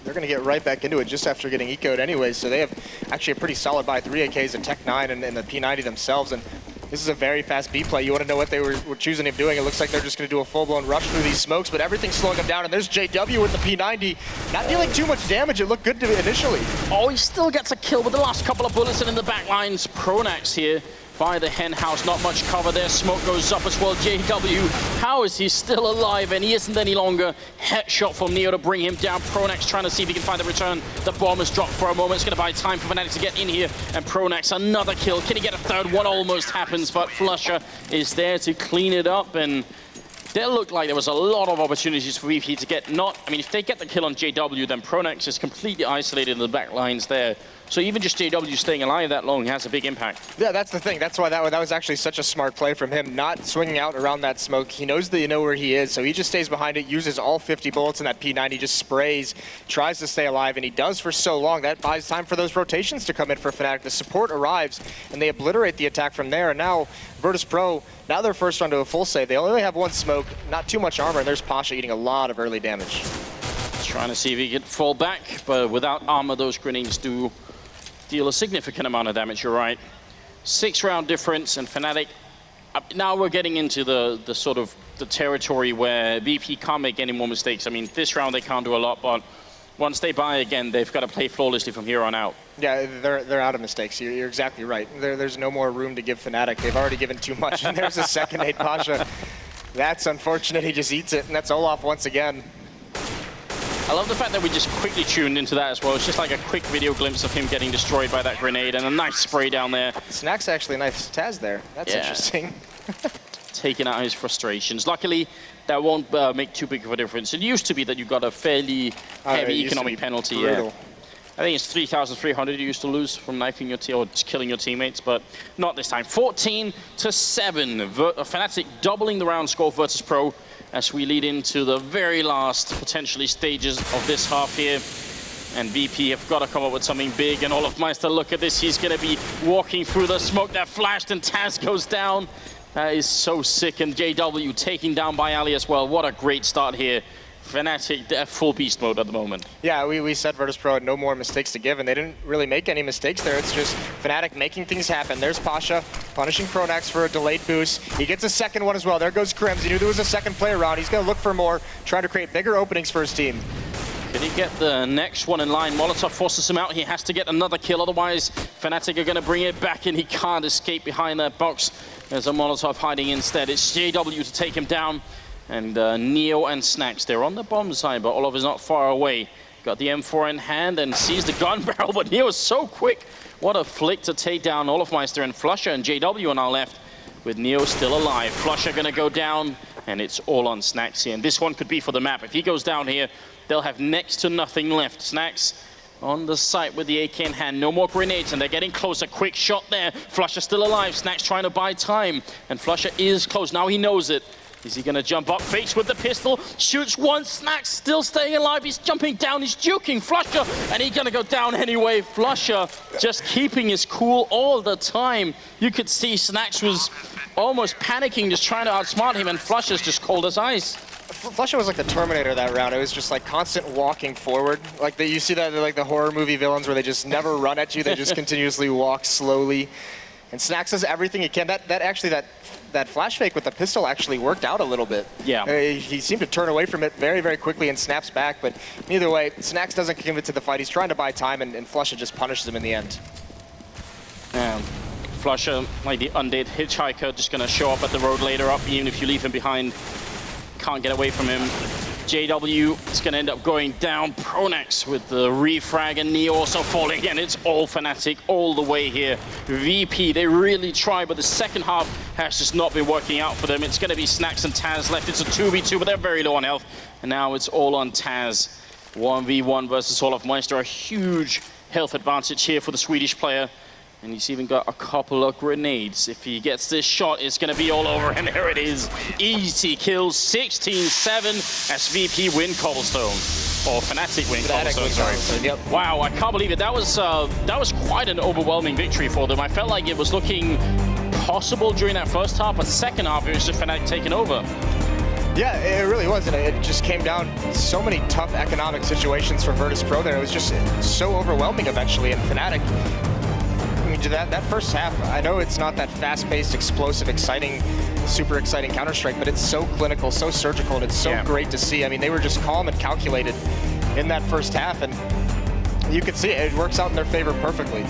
they're going to get right back into it just after getting eco'd anyway. So they have actually a pretty solid buy, 3 AKs, a Tech 9, and the P90 themselves. And this is a very fast B play. You want to know what they were choosing of doing. It looks like they're just going to do a full-blown rush through these smokes, but everything's slowing them down. And there's JW with the P90, not dealing too much damage. It looked good initially. Oh, he still gets a kill with the last couple of bullets, and in the back lines, Pronax here by the hen house. Not much cover there. Smoke goes up as well. JW, how is he still alive? And he isn't any longer. Headshot from Neo to bring him down. Pronax trying to see if he can find the return. The bomb is dropped for a moment. It's going to buy time for Fnatic to get in here. And Pronax, another kill. Can he get a third? One almost happens, but Flusher is there to clean it up. And There looked like there was a lot of opportunities for VP to get I mean, if they get the kill on JW, then Pronex is completely isolated in the back lines there. So even just JW staying alive that long has a big impact. Yeah, that's the thing. That's why that was actually such a smart play from him, not swinging out around that smoke. He knows that you know where he is, so he just stays behind it, uses all 50 bullets in that P90, just sprays, tries to stay alive, and he does for so long. That buys time for those rotations to come in for Fnatic. The support arrives, and they obliterate the attack from there. And now Virtus.Pro, now they're first onto a full save. They only have one smoke, not too much armor, and there's Pasha eating a lot of early damage. Trying to see if he can fall back, but without armor, those grenades do deal a significant amount of damage, you're right. 6-round difference, and Fnatic, now we're getting into the sort of the territory where VP can't make any more mistakes. I mean, this round they can't do a lot, but once they buy again, they've got to play flawlessly from here on out. Yeah, they're out of mistakes. You're exactly right. There's no more room to give Fnatic. They've already given too much, and there's a second 8 Pasha. That's unfortunate. He just eats it, and that's Olaf once again. I love the fact that we just quickly tuned into that as well. It's just like a quick video glimpse of him getting destroyed by that grenade and a nice spray down there. Snack's actually a nice Taz there. That's interesting. Taking out his frustrations. Luckily, that won't make too big of a difference. It used to be that you got a fairly heavy economic penalty. Yeah. I think it's 3,300 you used to lose from knifing your team or just killing your teammates, but not this time. 14-7. Fnatic doubling the round score for Virtus.Pro as we lead into the very last, potentially, stages of this half here. And VP have got to come up with something big. And olofmeister, look at this. He's going to be walking through the smoke that flashed, and Taz goes down. That is so sick. And JW taking down by Ali as well. What a great start here. Fnatic, they're full beast mode at the moment. Yeah, we said Virtus.Pro had no more mistakes to give, and they didn't really make any mistakes there. It's just Fnatic making things happen. There's Pasha punishing Pronex for a delayed boost. He gets a second one as well. There goes Krims. He knew there was a second play around. He's going to look for more, try to create bigger openings for his team. Can he get the next one in line? Molotov forces him out. He has to get another kill, otherwise Fnatic are going to bring it back, and he can't escape behind that box. There's a Molotov hiding instead. It's JW to take him down. And Neo and Snacks, they're on the bomb side, but Olof is not far away. Got the M4 in hand and sees the gun barrel, but Neo is so quick. What a flick to take down olofmeister, and Flusher and JW on our left, with Neo still alive. Flusher gonna go down, and it's all on Snacks here. And this one could be for the map. If he goes down here, they'll have next to nothing left. Snacks on the site with the AK in hand. No more grenades, and they're getting closer. Quick shot there. Flusher still alive. Snacks trying to buy time, and Flusher is close. Now he knows it. Is he going to jump up, fakes with the pistol, shoots one, Snacks still staying alive, he's jumping down, he's juking Flusher, and he's going to go down anyway. Flusher just keeping his cool all the time. You could see Snacks was almost panicking, just trying to outsmart him, and Flusher's just cold as ice. Flusher was like the Terminator that round. It was just like constant walking forward. Like you see that like the horror movie villains where they just never run at you, they just continuously walk slowly. And Snacks does everything he can. That flash fake with the pistol actually worked out a little bit. Yeah. He seemed to turn away from it very, very quickly and snaps back, but either way, Snacks doesn't commit to the fight. He's trying to buy time, and Flusher just punishes him in the end. Flusher, like the undead hitchhiker, just gonna show up at the road later up, even if you leave him behind. Can't get away from him. JW is going to end up going down. Pronex with the refrag, and Neo also falling, and it's all Fnatic all the way here. VP, they really try, but the second half has just not been working out for them. It's going to be Snacks and Taz left. It's a 2v2, but they're very low on health, and now it's all on Taz. 1v1 versus olofmeister. A huge health advantage here for the Swedish player. And he's even got a couple of grenades. If he gets this shot, it's going to be all over. And there it is. Easy kills, 16-7 as VP win Cobblestone. Or Fnatic win Cobblestone, sorry. Yep. Wow, I can't believe it. That was quite an overwhelming victory for them. I felt like it was looking possible during that first half, but second half, it was just Fnatic taking over. Yeah, it really was, and it just came down so many tough economic situations for Virtus.Pro there. It was just so overwhelming eventually, and Fnatic, I mean, that first half, I know it's not that fast-paced, explosive, exciting, super exciting Counter-Strike, but it's so clinical, so surgical, and it's so great to see. I mean, they were just calm and calculated in that first half, and you could see it works out in their favor perfectly.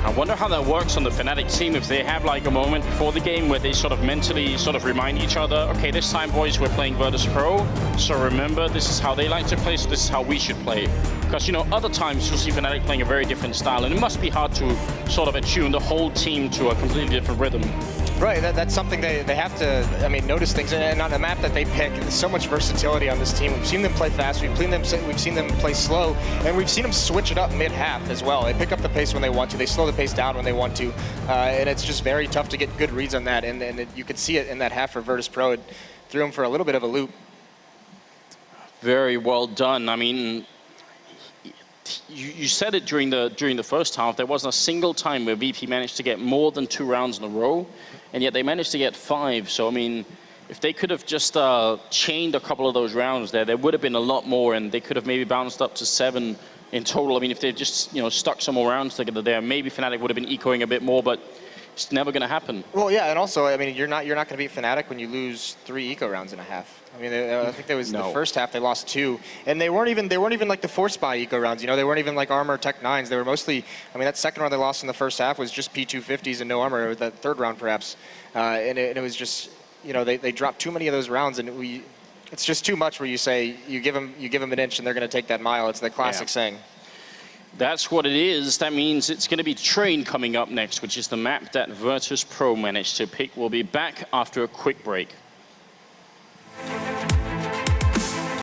I wonder how that works on the Fnatic team, if they have like a moment before the game where they sort of mentally remind each other, okay, this time, boys, we're playing Virtus.Pro, so remember, this is how they like to play, so this is how we should play. Because, you know, other times you'll see Fnatic playing a very different style, and it must be hard to sort of attune the whole team to a completely different rhythm. Right, that's something they have to, I mean, notice things. And on the map that they pick, there's so much versatility on this team. We've seen them play fast, we've seen them play slow, and we've seen them switch it up mid-half as well. They pick up the pace when they want to, they slow the pace down when they want to, and it's just very tough to get good reads on that. And you could see it in that half for Virtus.Pro. It threw them for a little bit of a loop. Very well done. I mean, you said it during the first half. There wasn't a single time where VP managed to get more than 2 rounds in a row, and yet they managed to get 5. So I mean, if they could have just chained a couple of those rounds there would have been a lot more, and they could have maybe bounced up to 7 in total. I mean, if they just stuck some more rounds together there, maybe Fnatic would have been ecoing a bit more, but it's never going to happen. Well, yeah, and also, I mean, you're not going to beat Fnatic when you lose 3 eco rounds in a half. I mean, I think there was the first half they lost 2, and they weren't even like the forced buy eco rounds. They weren't even like armor tech 9s. They were mostly, I mean, that second round they lost in the first half was just P250s and no armor. Or that third round perhaps, and it was just, they dropped too many of those rounds, and it's just too much where you say you give them an inch and they're going to take that mile. It's the classic saying. That's what it is. That means it's going to be Train coming up next, which is the map that Virtus.Pro managed to pick. We'll be back after a quick break.